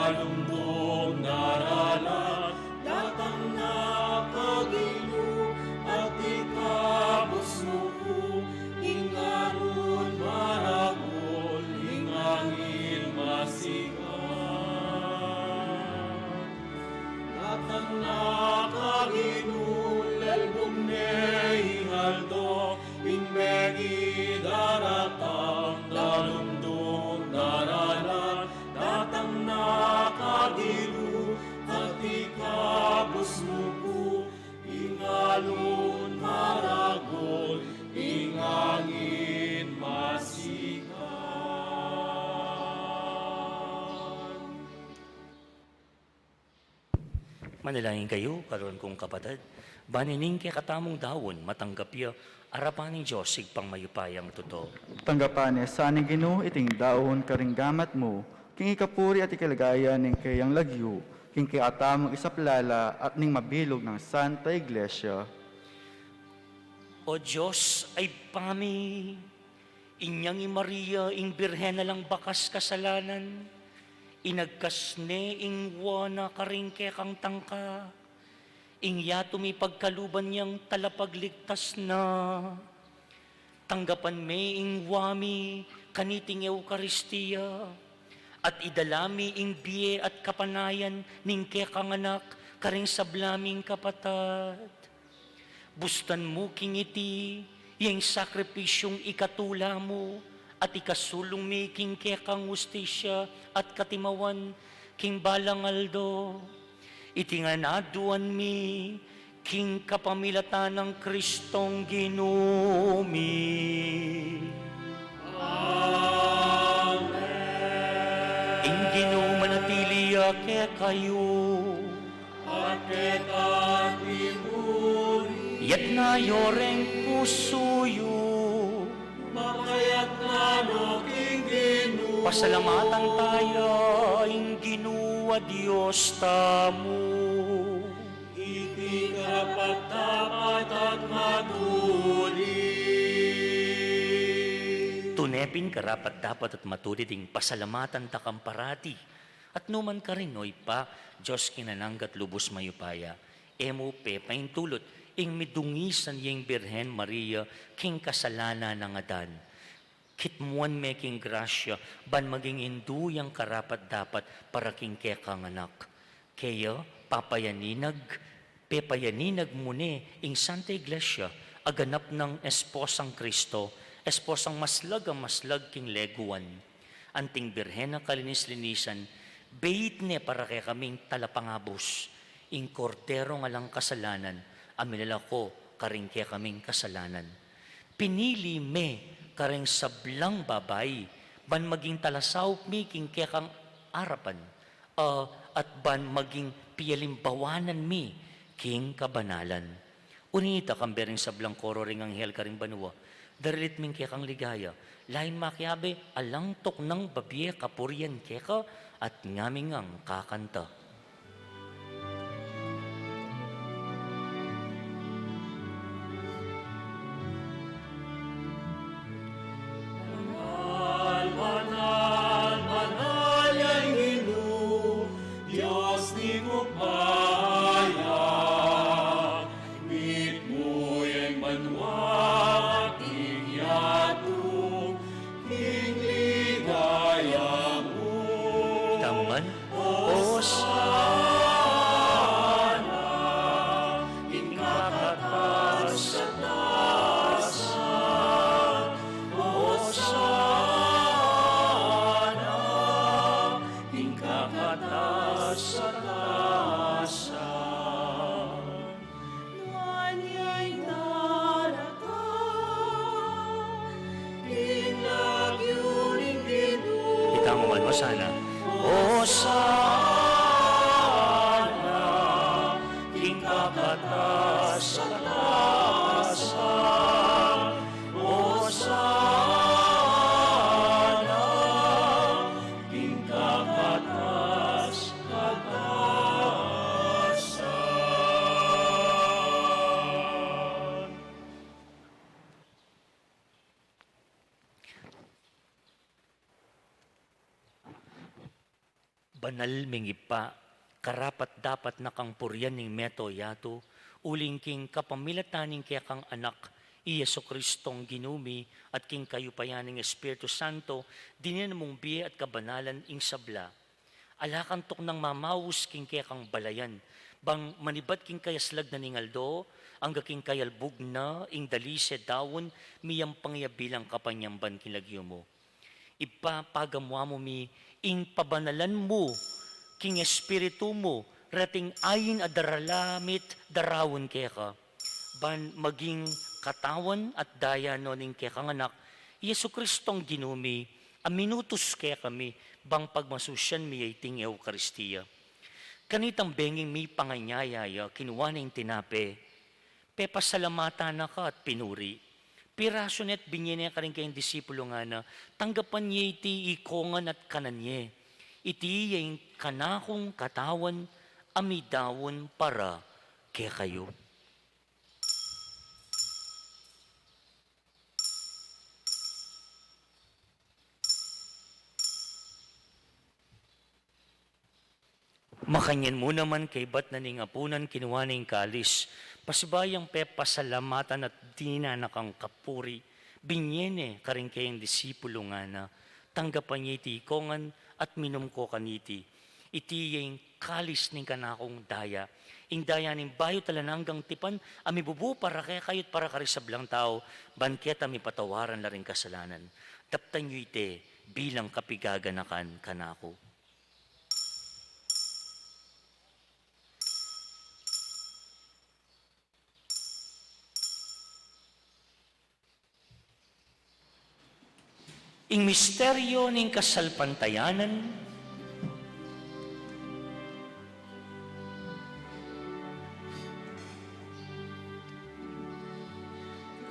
dalumdum naralan, datang nakagilo, at ikabusnuko, ingarun maragol, ingangil masikat. Datang nakaginulal bumne ingaldo, inbegi daratang dalumdum naralan, datang nakagilu at ikabusnuko, ingalun maragol, ingangin masikat. Manalangin kayo, karon kong kapatid. Banining kay katamong dawon, matanggap ya, arapaning Diyos, sigpang mayupayang totoo. Tanggapan sa aning Ginoo iting daon karing gamat mo, king ikapuri at ikalagaya ning kayang lagyo, king kay atamong isaplala at ning mabilog ng Santa Iglesia. O Diyos ay pami, inyang i Maria, ing birhen na lang bakas kasalanan, inagkasne ing wana karingke kang tangka, ing yatumi pagkaluban niyang talapagligtas na. Tanggapan me ing wami kaniting Eukaristiya, at idalami ing biye at kapanayan ning kekang anak karing sablaming kapatad. Bustan mo kingiti, yung sakripisyong ikatula mo, at ikasulong mi king kekang ustisya at katimawan king balangaldo. Itinganaduan mi king kapamilatan ng Kristong Ginumi. Amen. Ing ginumanatili ke kayo, Aketan iburi, yat na yoreng pusuyo. makayat na king Ginoo, Pasalamatan tayo, ing ginuwa Diyos tamo. iti karapat-dapat at matuli. Tunepin karapat dapat at matulid ing pasalamatan takang parati. At numan ka rin, noy pa, Diyos kinananggat lubos mayupaya. Emo pe, paintulot, ing midungisan yung Birhen Maria, king kasalana ng adan. Kitmuan me king grasya, ban maging induyang karapat dapat para king kekang anak. Kaya, pepayaninag mune, ing Santa Iglesia, aganap ng esposang Kristo, esposang maslag ang maslag king leguan. Anting Birhen na kalinis-linisan, bait ne para kay kaming talapangabos, ing kordero nga lang kasalanan, aminala ko karing kaya kaming kasalanan. Pinili me karing sablang babay, ban maging talasaw mi king kaya kang arapan, at ban maging piyalimbawanan mi king kabanalan. Unita kang bering sablang koro ring anghel karing banwa, darilit ming kaya kang ligaya, lain makiabe alang tok ng babiye kapuryan keka at ngaming ang kakanta. Banal, banal yang Ginoo, Diyos ni upaya. Bit mo yang banwa, king yatu, king ligaya mo. Taman, o Sana, ikakatas sa tasan. O sana, ikakatas sa tasan. Nganya'y daratan, inagyuning Ginoo. Kita mo man o sana. O Sana, ikakatas sa tasan. O sana, ikakatas sa tasan. banal mingipa, karapat dapat na kang puryan ning meto yato, uling king kapamilataning kaya kang anak, i Yesu Kristong ginumi at king kayupayaning Espiritu Santo, dinin mong biye at kabanalan ing sabla. Alakan tok ng mamawus king kaya kang balayan, bang manibat king kayaslag na ningaldo, ang king kayalbug na ing dalise dawon, miyang pangyabilang kapanyamban kilagyo mo. Ipapagamwa mo mi, ing pabanalan mo, king espiritu mo, rating ayin adaralamit darawon kaya ka. Ban maging katawan at daya no ning kaya kang anak, Yesu Kristong ginumi, aminutos kaya kami, bang pagmasusyan mi iting Eucharistia. Kanitang benging mi panganyayaya, kinuwaning tinape, pepasalamatan na ka at pinuri. Piraso net binyene ka rin kayong disipulo nga na, tanggapan niya iti ikongan at kananye. Iti yung kanakong katawan, amidawon para kaya kayo. Makanyan mo naman kay bat na ningapunan kinuwaning kalis. Pasibayang pasalamatan at dinanakang kapuri. Binyene karing kayong disipulo nga na. Tanggapan niya iti ikongan at minum ko kaniti. Iti yung kalis ning kanakong daya. Ing daya ning bayo talananggang tipan, ami bubu para kaya kayot para karisablang tao, banket ami patawaran la ring kasalanan. Taptan niyo ite bilang kapigaganakan kanako. Ing misteryo ning kasalpantayanan,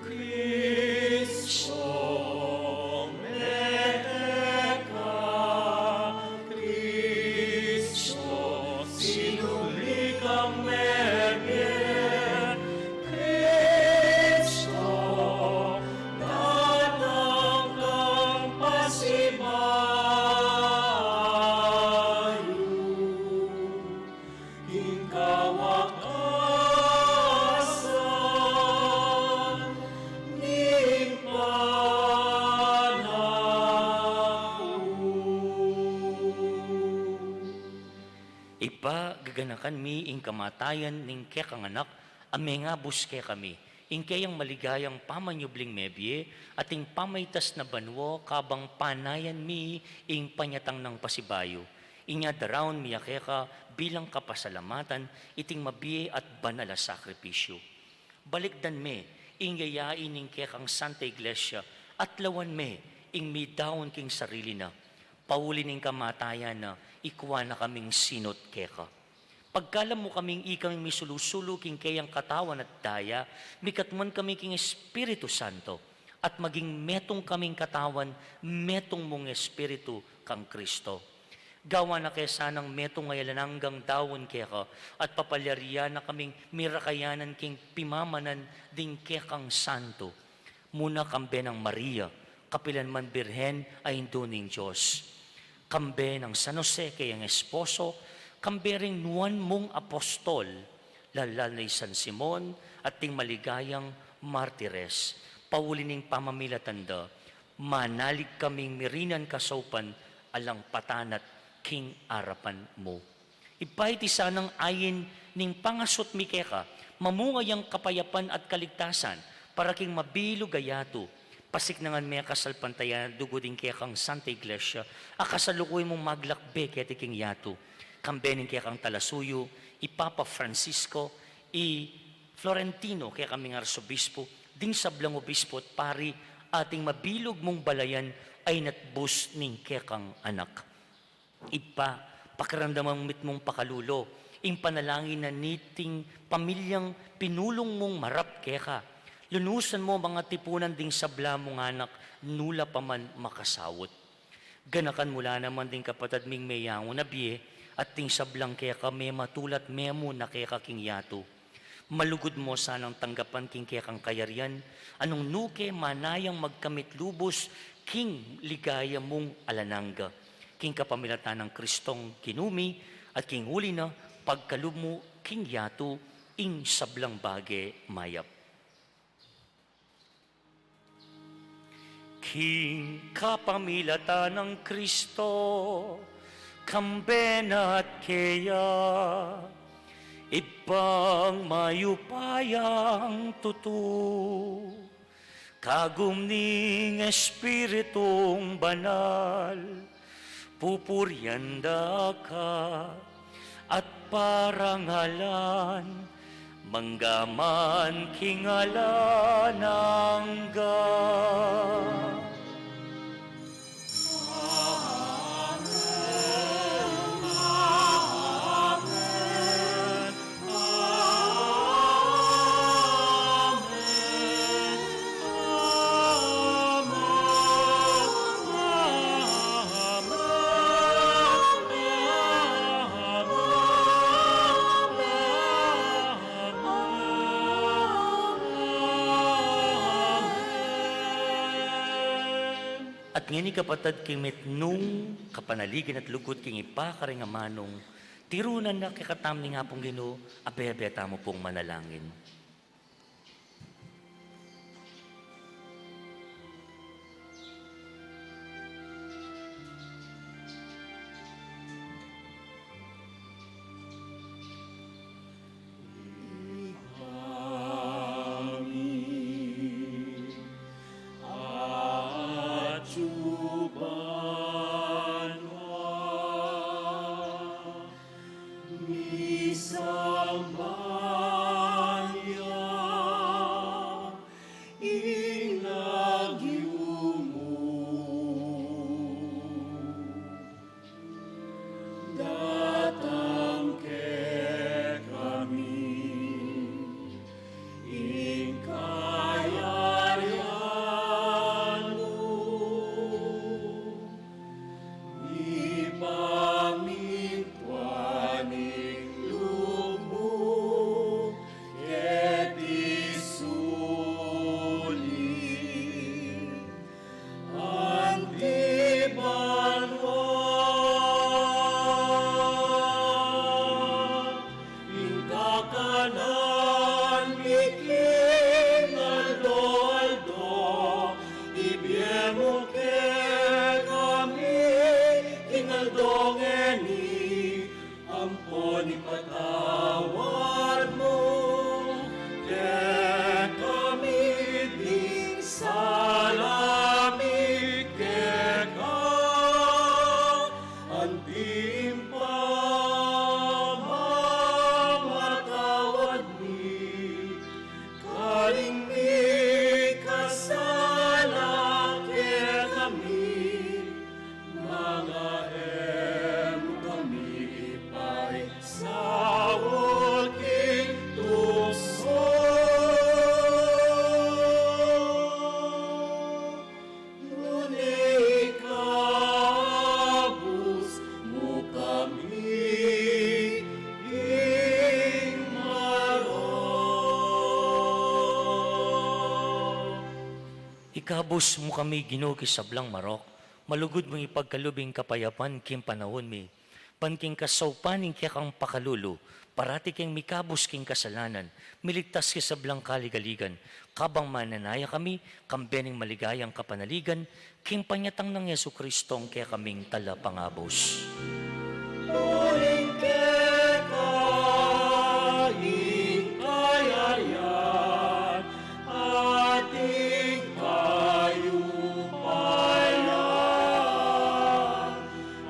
Cristo meca, Cristo sinublicam mebien, Cristo tatanggang pasibayo, ingkawakasan, ning ipa gaganakan mi ing kamatayan ning kaya kang anak, ame nga buske kami. Ing kayang maligayang pamanyubling mebye, at ing pamaytas na banwo kabang panayan mi ing panyatang ng pasibayo. Inya darawon miya keka bilang kapasalamatan, iting mabiye at banala sakripisyo. Balikdan me, ing yayain ning kekang Santa Iglesia, at lawan me, ing midawon king sarili na. Pauli ning kamatayan na, ikuha na kaming sinot keka. Pagkalam mo kaming ikang misulusulo king kayang katawan at daya, mikatman kami king Espiritu Santo, at maging metong kaming katawan, metong mong Espiritu kang Kristo. Gawa na kaya sanang metong ngayalananggang dawon kaya ka, at papalyariya na kaming mirakayanan king pimamanan ding kaya kang Santo. Muna kambe ng Maria, kapilan man birhen ay induning Diyos. Kambe ng San Jose kayang esposo, kambe ring nuwan mong apostol, lalal ni San Simon at ting maligayang martires. Paulining pamamilatanda, manalig kaming mirinan kasaupan, alang patanat king arapan mo. Ipaiti sanang ayin ning pangasot mi keka, mamungayang kapayapan at kaligtasan, para king mabilo gayato, pasiknangan may kasalpantayan, duguding kaya kang Santa Iglesia, akasalukoy mong maglakbe kaya king yato, kambening kaya kang Talasuyo, Ipapa Francisco, Florentino kaya kaming arsobispo, ding sablang obispo at pari, ating mabilog mong balayan ay natbus ning kaya kang anak. Ipa, pakiramdamang mitmong pakalulo, ing panalangin na niting pamilyang pinulong mong marap keka. Lunusan mo mga tipunan ding sabla mong anak, nula pa man makasawot. Ganakan mula naman ding kapatid ming mayango na biye, at ting sablang kaya kami matulat memo na kaya king yato. Malugod mo sanang tanggapan king kaya kang kayarian, anong nuke manayang magkamit lubos, king ligaya mong alanangga. king kapamilatan ng Kristong kinumi, at king huli na pagkalumo king yato, ing sablang bage mayap. King kapamilatan ng Kristo, kambena at keya, ibang mayupayang tutu, kagumning Espiritong banal, pupuryanda ka at parangalan, manggaman kingalan ng At ngini kapatid kimit nung kapanaligin at lugod king ipakaring amanong, tirunan na kikatam ni nga pong Ginoo, abebeta mo pong manalangin. Ikabos mo kami Ginoo sablang marok, malugod mong ipagkalubing kapayapan kim panahon mi. Panking kasawpaning kaya kang pakalulo, parati kang mikabos king kasalanan, miligtas ki sablang kaligaligan, kabang mananaya kami, kambening maligayang kapanaligan, king panyatang ng Yesu Kristong kaya kaming talapangabos. Uling kekaing kayayan, ating kayupayan,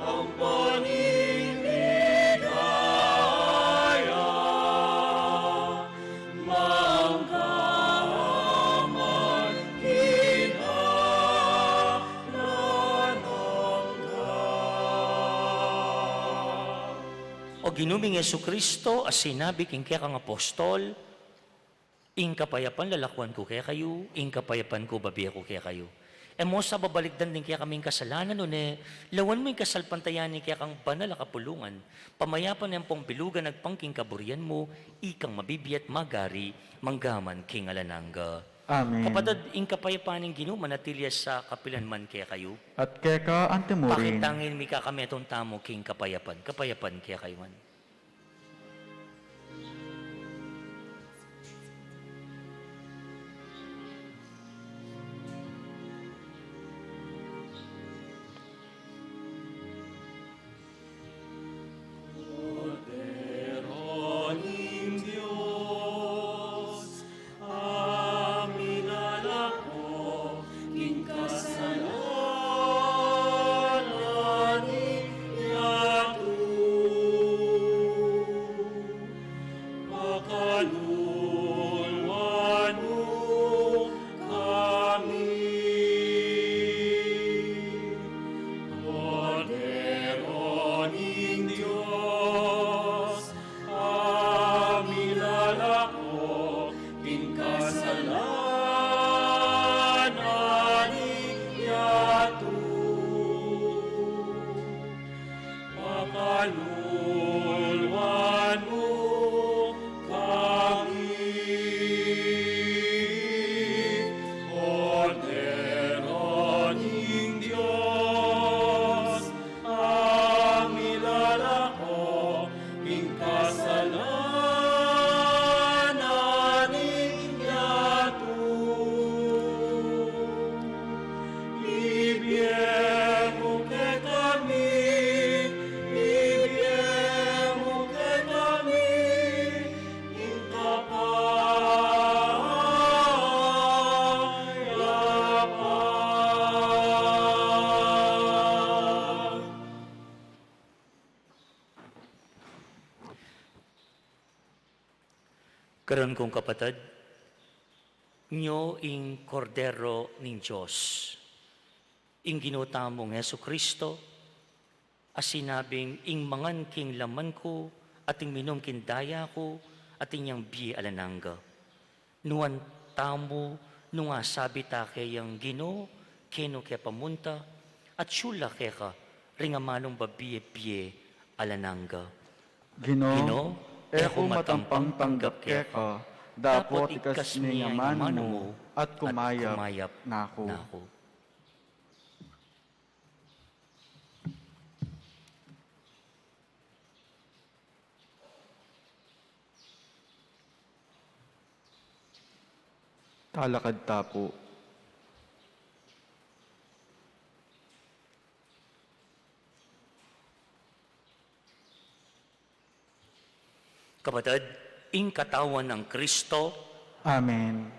ang paniligaya, mangkaman O ginuming Yesu Kristo, as sinabi king kaya kang apostol, ing kapayapan lalakwan ko kaya kayo, ing kapayapan ko babiya ko kaya kayo. E mo sa babalikdan din kaya kaming kasalanan nun lawan mo yung kasalpantayan ni kaya kang banal na kapulungan, pamayapan ng pong bilugan nagpangking kaburian mo, ikang mabibiyat magari, manggaman king alananga. Amen. Kapatid, ing kapayapaan ng Ginoo manatili sa kapilanman kaya kayo. At keka antemurin. Pakitangin mi kakametong tamo king kapayapan. Kapayapan kaya kayo man. Poderonim Dios, amin alako, king kasalanan yatu. Pakalulwan mo kami. Poderonim Dios, amin alako, king kasalanan yatu. Pakalulwan mo kami. Poderonim Dios, amin alako, king kasalanan yatu. Ibiemu ke kami, ibiemu ke kami, ing kapayapan. Karon kong kapatid, nyo ing kordero ning Diyos, ing ginutamong Yesu Kristo, as sinabing ing mangan king laman ko, at ing minom king daya ko, at inyang biye alananga. Nuan tamo, nunga sabi ta kayang Ginoo, keno kaya pamunta, at syula kaya ka, ringamanong babiye-biye alananga. Ginoo, eko matampang tanggap keka, dapot ikas niya mano mo, at kumayap nako. Talakad tapo. Kapatid, ing katawan ng Kristo, Amen.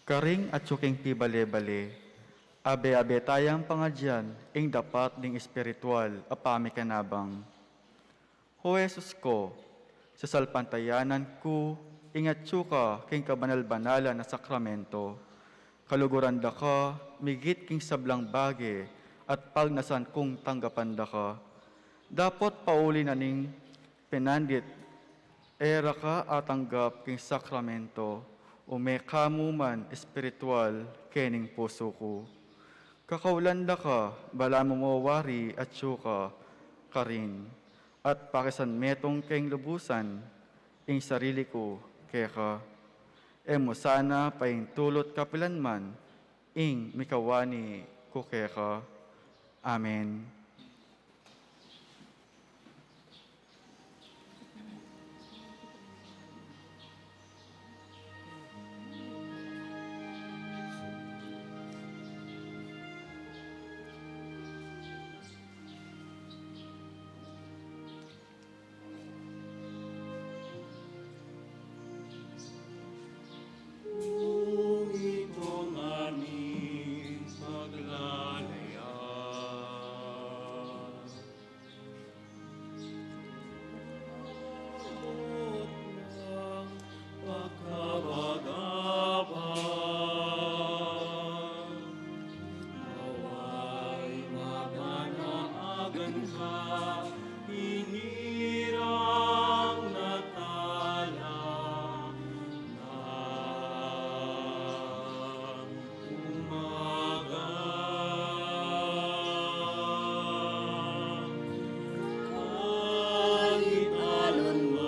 Karing at suking pibale-bale, abe-abe tayang pangadyan, ing dapat ding espiritual, apami kanabang. Ho Jesus ko, sa salpantayanan ko, ingat ka king kabanal-banalan na sakramento. Kaluguran da ka, migit king sablang bage, at pagnasan kong tanggapan da ka. Dapat pauli na ning pinandit, era ka atanggap king sakramento, ume kamuman espiritual kening puso ko. Kakaulanda ka, bala mo mawari at syuka ka rin. At pakisan metong keng lubusan, ing sarili ko keka. Emo sana paing tulot kapilanman, ing mikawani ko keka. Amen. Itong aming paglalayan. Abot ng pagkabagapan, nawa'y mapanaagan ka, hinirang natala. Kahit alon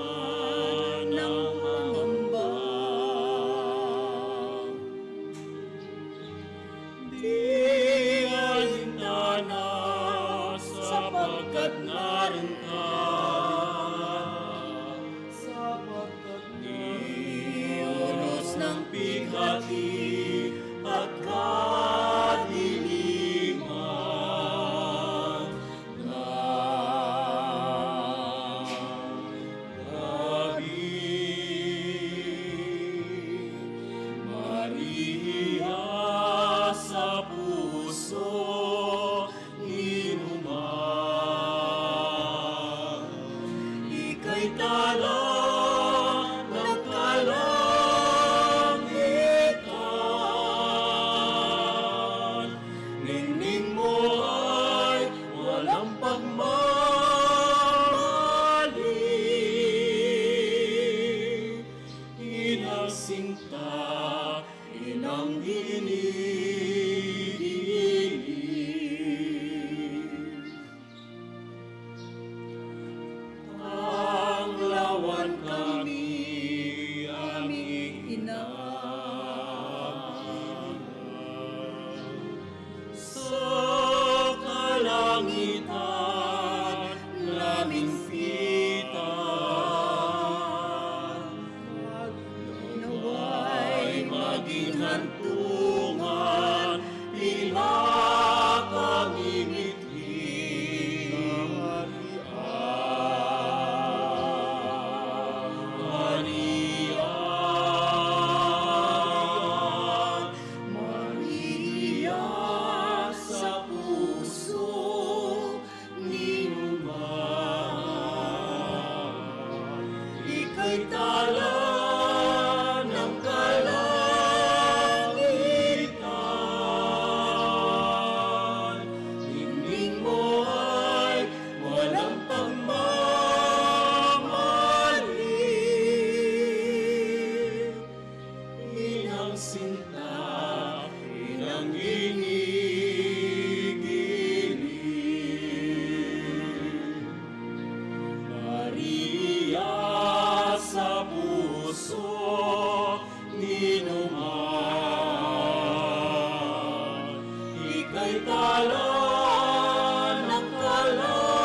dalan ng kalangitan.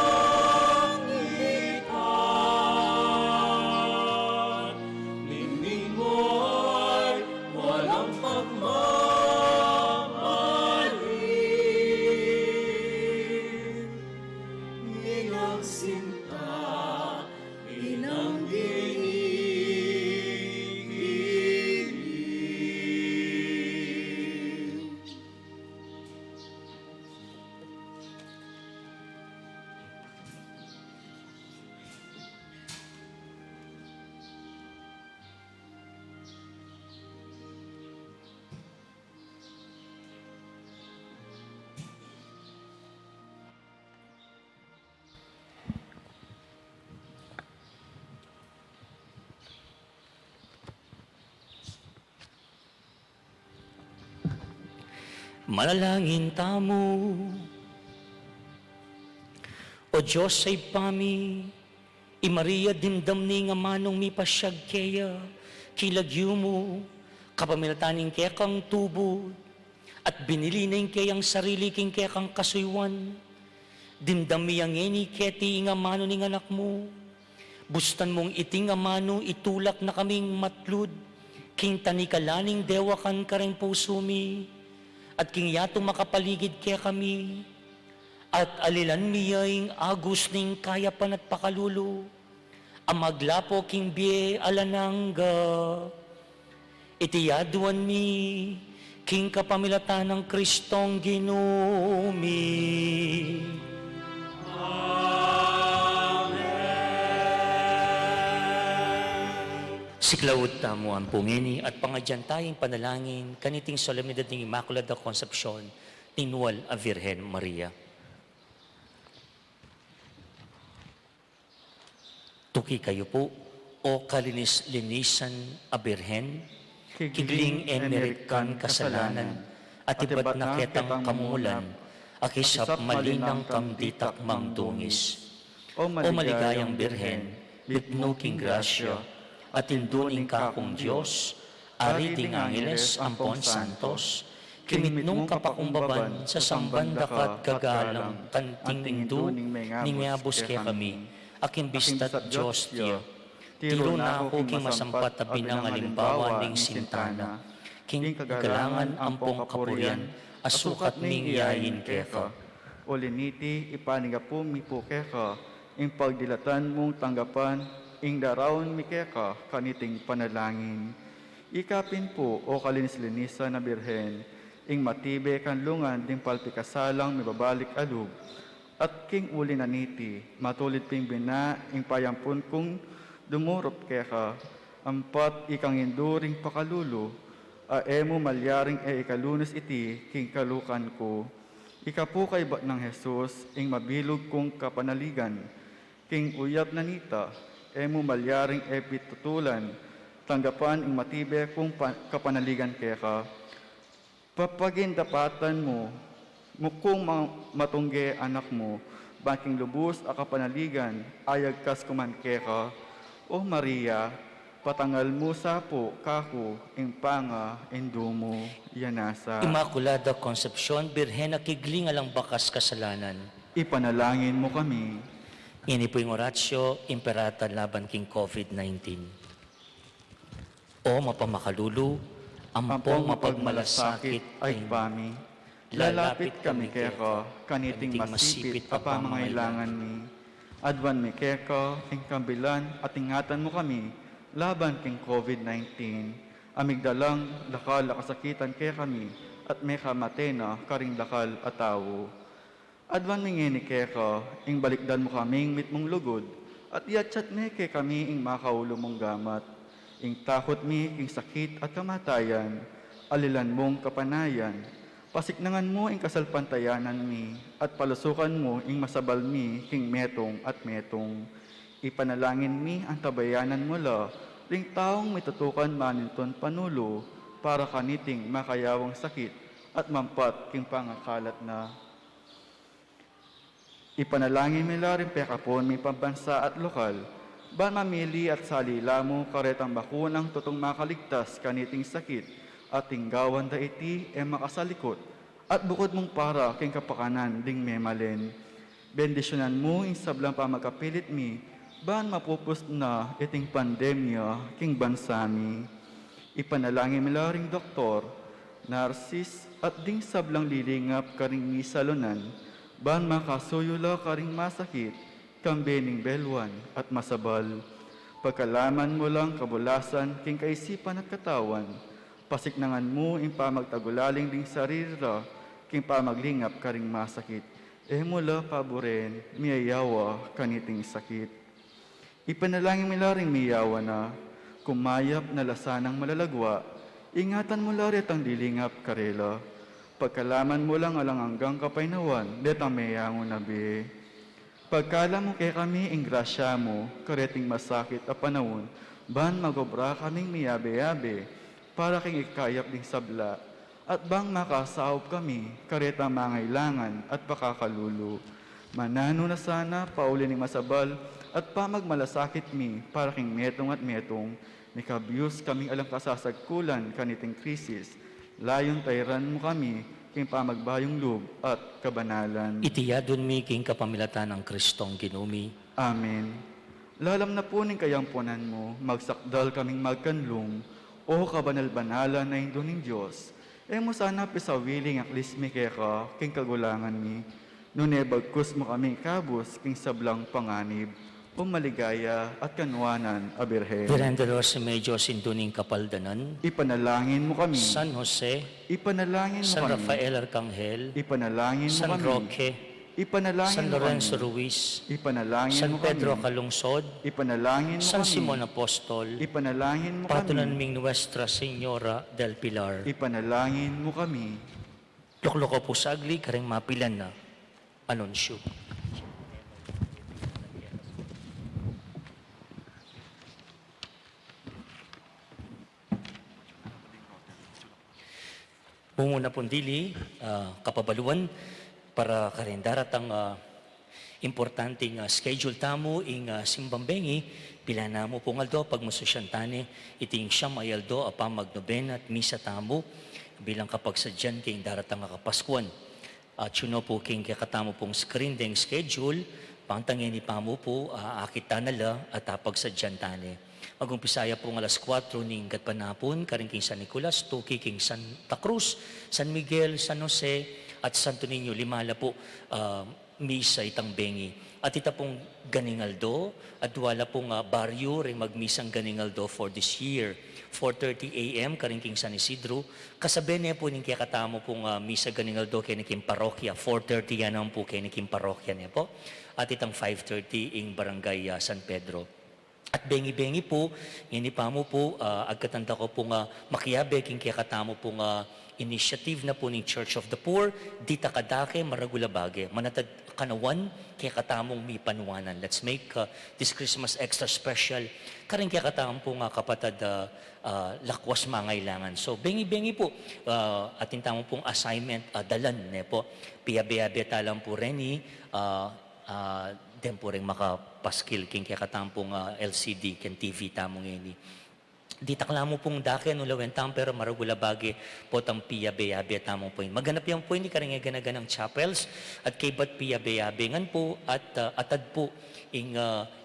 Ningning mo'y walang pagmamali. Inang sinta, inang ginigiling. Manalangin tamo. O Diyos ay pami, i Maria dimdam ni nga manong mi pasyag keya, kilagyo mo, kapamilataning kaya kang tubo, at binili na kayang sarili king kaya kang kasuywan. Dimdam mi ang eni keti nga mano ning anak mo, bustan mong iting nga mano itulak na kaming matlud, king tanikalaning dewa kan kareng puso mi, at king yatong makapaligid kaya kami, at alilan miyaing agus ning kayapan at pakalulo, ang maglapo king biye alanangga, itiyaduan mi, king kapamilatan ng Kristong Ginumi. Siklawod tamo ang pungini at pangadyan tayong panalangin kaniting solemnidad ng Immaculada Concepcion ni Nual a Virgen Maria. Tuki kayo po, o kalinis-linisan a Birhen, kigling emerit kan kasalanan, at iba't na ketang kamulan, akisap malinang kamditak mangdungis. O maligayang Birhen, bitnuking grasya, at induning kakong Diyos, ari ding angeles ampon santos, kimitnong kapakumbaban sa sambanda kat kagalang kanting indu, ningyabos kaya kami, aking bistat Diyos tiyo. Tiro na ako king masampat na pinangalimbawa ning sintana, king kagalangan ampong kapurian, asukat ning yayin keka. O liniti, ipaniga po mi po keka, ing pagdilatan mong tanggapan, ing darawon mi keka, kaniting panalangin. Ikapin po, o kalinis-linisan na Birhen, ing matibe kanlungan ding palpikasalang mi babalik alug, at king uli na niti, matulid ping bina, ing payampun kong dumurop keka, ampat ikang induring pakalulo, aemo malyaring ikalunos iti, king kalukan ko. Ikapukay ba ng Jesus, ing mabilog kong kapanaligan, king uyab na nita, emo malyaring epitutulan, tanggapan ing matibe kong kapanaligan keka. Papagin dapatan mo, mukong matungge anak mo, baking lubos a kapanaligan, ayag kas kumankeka. O Maria, patangal mo sapo, kako, ing panga, indumo, yanasa. Immaculada Concepcion, Birhen na kigling alang bakas kasalanan. Ipanalangin mo kami. Ini po yung oratio, imperata laban king COVID-19. O mapamakalulu, ampong mapagmalasakit ay pami. Lalapit kami keko, kaniting masipit a pamangailangan mi. Adwan mi keko, ing kambilan at ingatan mo kami, laban king COVID-19. Amigdalang lakal a kasakitan kaya kami, at may kamatena karing lakal a tawo. Adwan mi ngini keko, ing balikdan mo kaming mitmong lugod, at iatchat mi kay kami ing makaulo mong gamat. Ing takot mi king sakit at kamatayan, alilan mong kapanayan, pasiknangan mo ing kasalpantayanan mi, at palusukan mo ing masabal mi king metong at metong. Ipanalangin mi ang tabayanan mo la, ring taong may tutukan maninton panulo, para kaniting makayawang sakit at mampat king pangakalat na. Ipanalangin mi la rin pekapon mi pambansa at lokal, ba mamili at salila mo karetang bakunang tutong makaligtas kaniting sakit, at tinggawan da iti e makasalikot, at bukod mong para king kapakanan ding memalen. Bendisyonan mo ing sablang pamagkapilit mi, ban mapupus na iting pandemya king bansami. Ipanalangin mi laring doktor, narsis at ding sablang lilingap karing mi salunan, ban makasuyula karing masakit, kambening belwan at masabal. Pagkalaman mo lang kabulasan king kaisipan at katawan, pasiknangan mo ing pamagtagulaling ding sarira, king pamaglingap karing masakit. Mula paboren, miyayawa kaniting sakit. Ipanalangin mi laring miyawa na, kumayap na lasanang malalagwa, ingatan mo larit ang dilingap karela. Pagkalaman mo lang alang hanggang kapainawan, detang mayango nabi. Pagkala mo kay kami ing grasya mo, kareting masakit a panahon, ban magobra kaming miyabe-yabe, para king ikayap ding sabla, at bang makasaop kami, kareta mangailangan at pakakalulu. Manano na sana, pauli ning masabal, at pamagmalasakit mi, para king metong at metong, mikabyus kaming alang kasasagkulan kaniting krisis, layon tayran mo kami, king pamagbayong loob at kabanalan. Itiyadon mi king kapamilatan ng Kristong ginumi. Amen. Lalam na po ning kayampunan mo, magsakdal kaming magkanlong, o kabanal-banalan na indo ng Diyos. Mo sana pisawiling aklis mi keka, king kagulangan mi. Nunebagkus mo kami kabus, king sablang panganib, o maligaya at kanwanan a Birhen. Virendador si Medyo sinduning kapaldanan. Ipanalangin mo kami. San Jose, Ipanalangin mo San kami. Rafael Arcangel, Ipanalangin mo San kami. Roque, Ipanalangin San mo Lorenzo kami. Ruiz, Ipanalangin San mo Pedro kami. Calungsod, Ipanalangin mo San kami. Simon Apostol, Ipanalangin mo Patulan kami. ming Nuestra Señora del Pilar. Ipanalangin mo kami. Lukloko po sagli, karing mapilan na anunsyo. Munguna pong dili, kapabaluan, para karindarat ang importanteng schedule tamo ing simbambengi, pila na mo pong aldo, pag masusyantane, iting siyam ay aldo, apang magnobena at misa tamo, bilang kapag sadyan king daratang kapaskuan. At yun na po king kakatamo pong screen ding schedule, pangtangin ni pamo po, akita nala at apagsadyan tane. Magumpisaya po ng alas 4 ning gatpanapon, karing king San Nicolas, Tuki king Santa Cruz, San Miguel, San Jose, at Santo Niño, limala po, misa itang bengi. At ita pong ganingaldo, at wala pong baryo, ring magmisang ganingaldo for this year. 4:30 a.m. karing king San Isidro, kasabi niya po ning kaya katamo pong misa ganingaldo kay king parokya, 4:30 yan naman po kay king parokya niya po, at itang 5:30 ing barangay San Pedro. At bengi-bengi po, ini pa mo po, agkatanda ko po nga makiyabe, king kaya katamo po nga initiative na po ng Church of the Poor, dita kadake, maragulabage, manatad kanawan, kaya katamong mi panwanan. Let's make this Christmas extra special. Karing kaya katamong po nga kapatad lakwas mangailangan. So, bengi-bengi po, atin tamo pong assignment, dalan, ne po, piyabe-yabe talang po reni, den po rin makapaskil king kaya katampong LCD ken TV tamong ini. Di taklamo pong daken no lawen pero maragulabage po tang piyabe-yabe tamong po. Maganap yang po ini karing ganaganang chapels at kay bat piyabe-yabe ngan po at atad po ing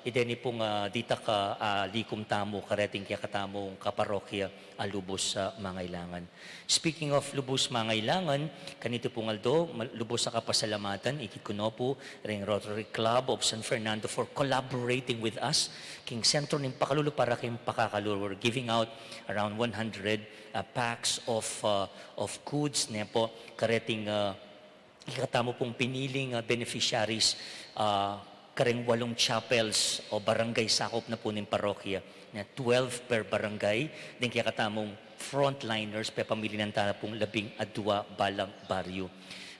ideni pong dita ka likum tamo kareting kaya katamong kaparokya lubos sa mangailangan. Speaking of lubos mangailangan, kanito pong aldo, lubos sa kapasalamatan, ikikuno po ring Rotary Club of San Fernando for collaborating with us. King sentro ng pakalulu para king pakakalulu. We're giving out around 100 packs of goods ne po kareting ikatamo pong piniling beneficiaries karing 8 chapels o barangay sakop na po ng parokya na 12 per barangay din kaya katamong frontliners pe pamili ng tana pong 12 balang baryo.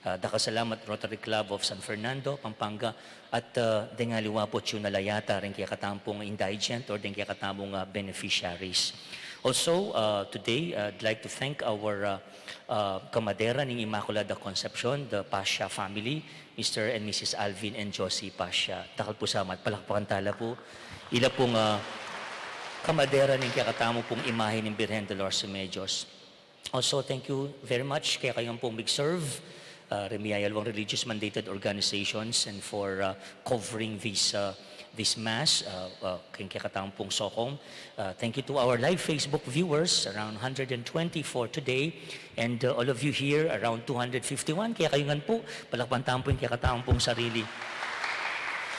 Dakasalamat Rotary Club of San Fernando, Pampanga at dengaliwa po yun nalayata rin kaya katampong indigent or din kaya katamong beneficiaries. Also, today, I'd like to thank our kamadera ng Immaculada Concepcion, the Pasha family, Mr. and Mrs. Alvin and Josie Pasha. Takal po samat, palakpakan tala po. Ila pong kamadera ng kakatamo pong imahe ng Birhen de los Remedios. Also, thank you very much kaya kayong pong mag-serve, Remiyayalwang Religious Mandated Organizations, and for covering this Mass, kay katawang pong Socom. Thank you to our live Facebook viewers, around 120 for today, and all of you here, around 251. Kaya kayo nga po, palakpantahan po yung kaya katawang pong sarili.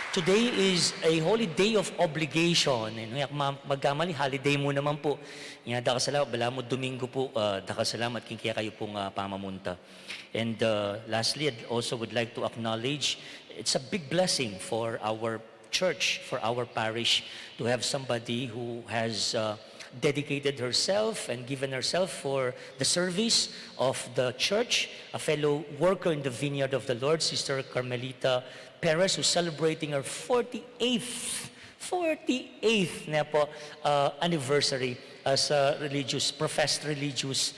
Today is a holy day of obligation. Yak magkamali, holiday mo naman po. Nga dakasalamat, bala mo Domingo po, dakasalamat king kaya kayo pong pamamunta. And lastly, I also would like to acknowledge, it's a big blessing for our church, for our parish, to have somebody who has dedicated herself and given herself for the service of the church, a fellow worker in the vineyard of the Lord, Sister Carmelita Perez, who's celebrating her 48th na po, anniversary as a professed religious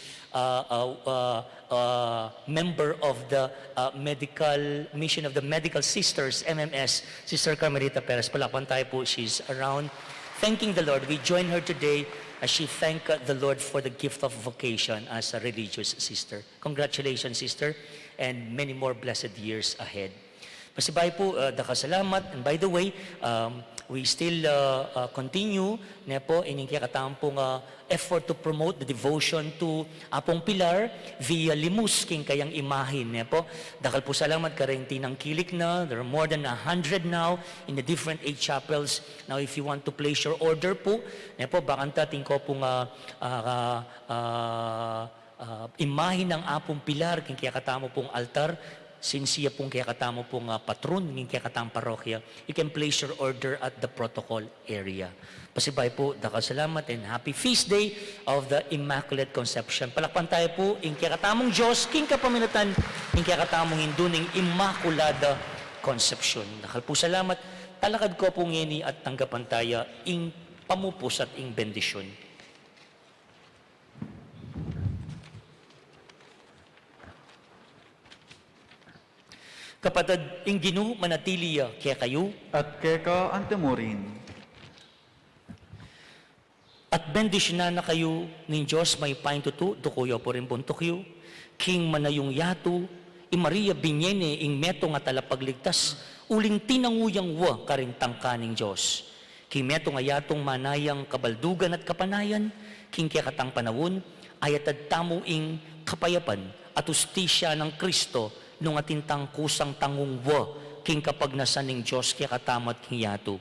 member of the medical mission of the Medical Sisters, MMS, Sister Carmelita Perez. Palakpan tayo po, she's around. Thanking the Lord, we join her today as she thanked the Lord for the gift of vocation as a religious sister. Congratulations, sister, and many more blessed years ahead. Masibay po, dakasalamat. And by the way, we still continue na po ining kakataan pong effort to promote the devotion to Apong Pilar via Limus king kayang imahin na po. Dakal po salamat karenti ng kilik na. There are more than 100 now in the different 8 chapels. Now if you want to place your order po, na po bakanta tingko pong imahin ng Apong Pilar king kaya katamo pong altar. Since siya pong kaya katamo pong patron ng kaya katang parokya, you can place your order at the protocol area. Pasibay po, dakasalamat and happy feast day of the Immaculate Conception. Palakpan tayo po, in kaya katamong Diyos, king kapaminatan, in kaya katamong induning Immaculada Conception. Dakal po salamat, talakad ko po ngini at tanggapan tayo, in pamupos at in bendisyon. Kapatid, ing Ginoo manatiliya kaya kayo, At keka antemurin. at bendisyonan na kayo ng Diyos may pain tutu, dukuyo po rin buntok yu, king manayong yatu, i Maria binyene ing meto nga talapagligtas, uling tinanguyang wa karintang kaning Diyos. King meto nga yatong manayang kabaldugan at kapanayan, king kaya katang panawon, ayatad tamo ing kapayapan at ustisya ng Kristo, nung atintang kusang tangungwa, king kapag nasaning Diyos kaya katamat king yato.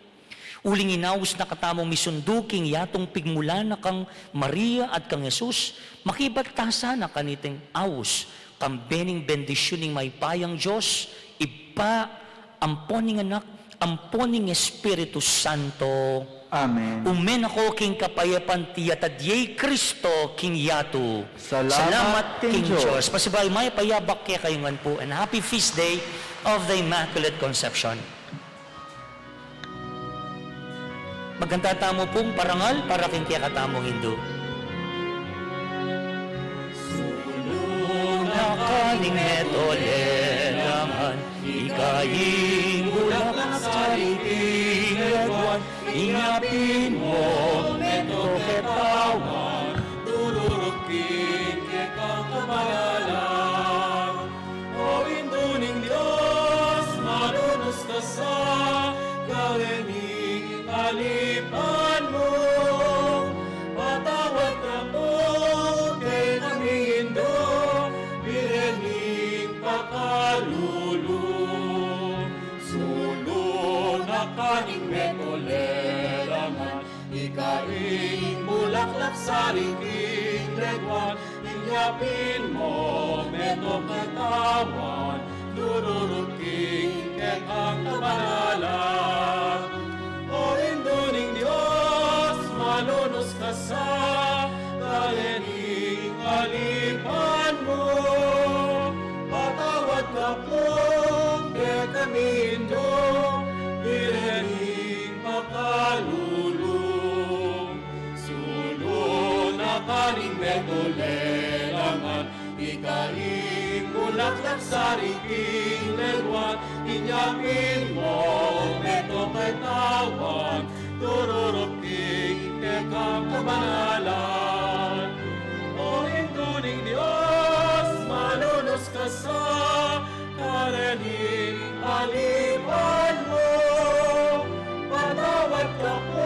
Uling inaus na katamong misundu king yatong pigmula na kang Maria at kang Jesus, makibatasa na kaniting awus, kambening bendisyoning may payang Diyos, ipa, amponing anak, amponing Espiritu Santo. Amen. Umen ako king kapayapan tiyatadyay Kristo king yato. Salamat, King Diyos. Pasibay may payabak kaya kayungan po and happy feast day of the Immaculate Conception. Magkanta tamo pong parangal para king kaya katamong Hindu. Sulong kaning metolerangan, ikaing bulaklak sa liting leguan, ingapin mo, Meto ketawan, tururukin ke kakamayalan. O induning Diyos, malunos ka sa kawening alipan mo. Patawad ka po kay kaming Indo, birening pakalulong. Sulo na kaning metolerangan, ikaing bulaklak sa liking leguan, inyapin mo, meto katawan, dururuking kekang kabanalan. O induning Diyos, malunos ka sa kaening alipan mo. Patawad ka po kay kami Indo, birening makalulong. Sulo na kaning metolerangan, ikaing bulaklak sa riking leguan, inyapin mo, meto kaitawan, tururuking kekang kabanalan. O induning alipan mo, patawad ka po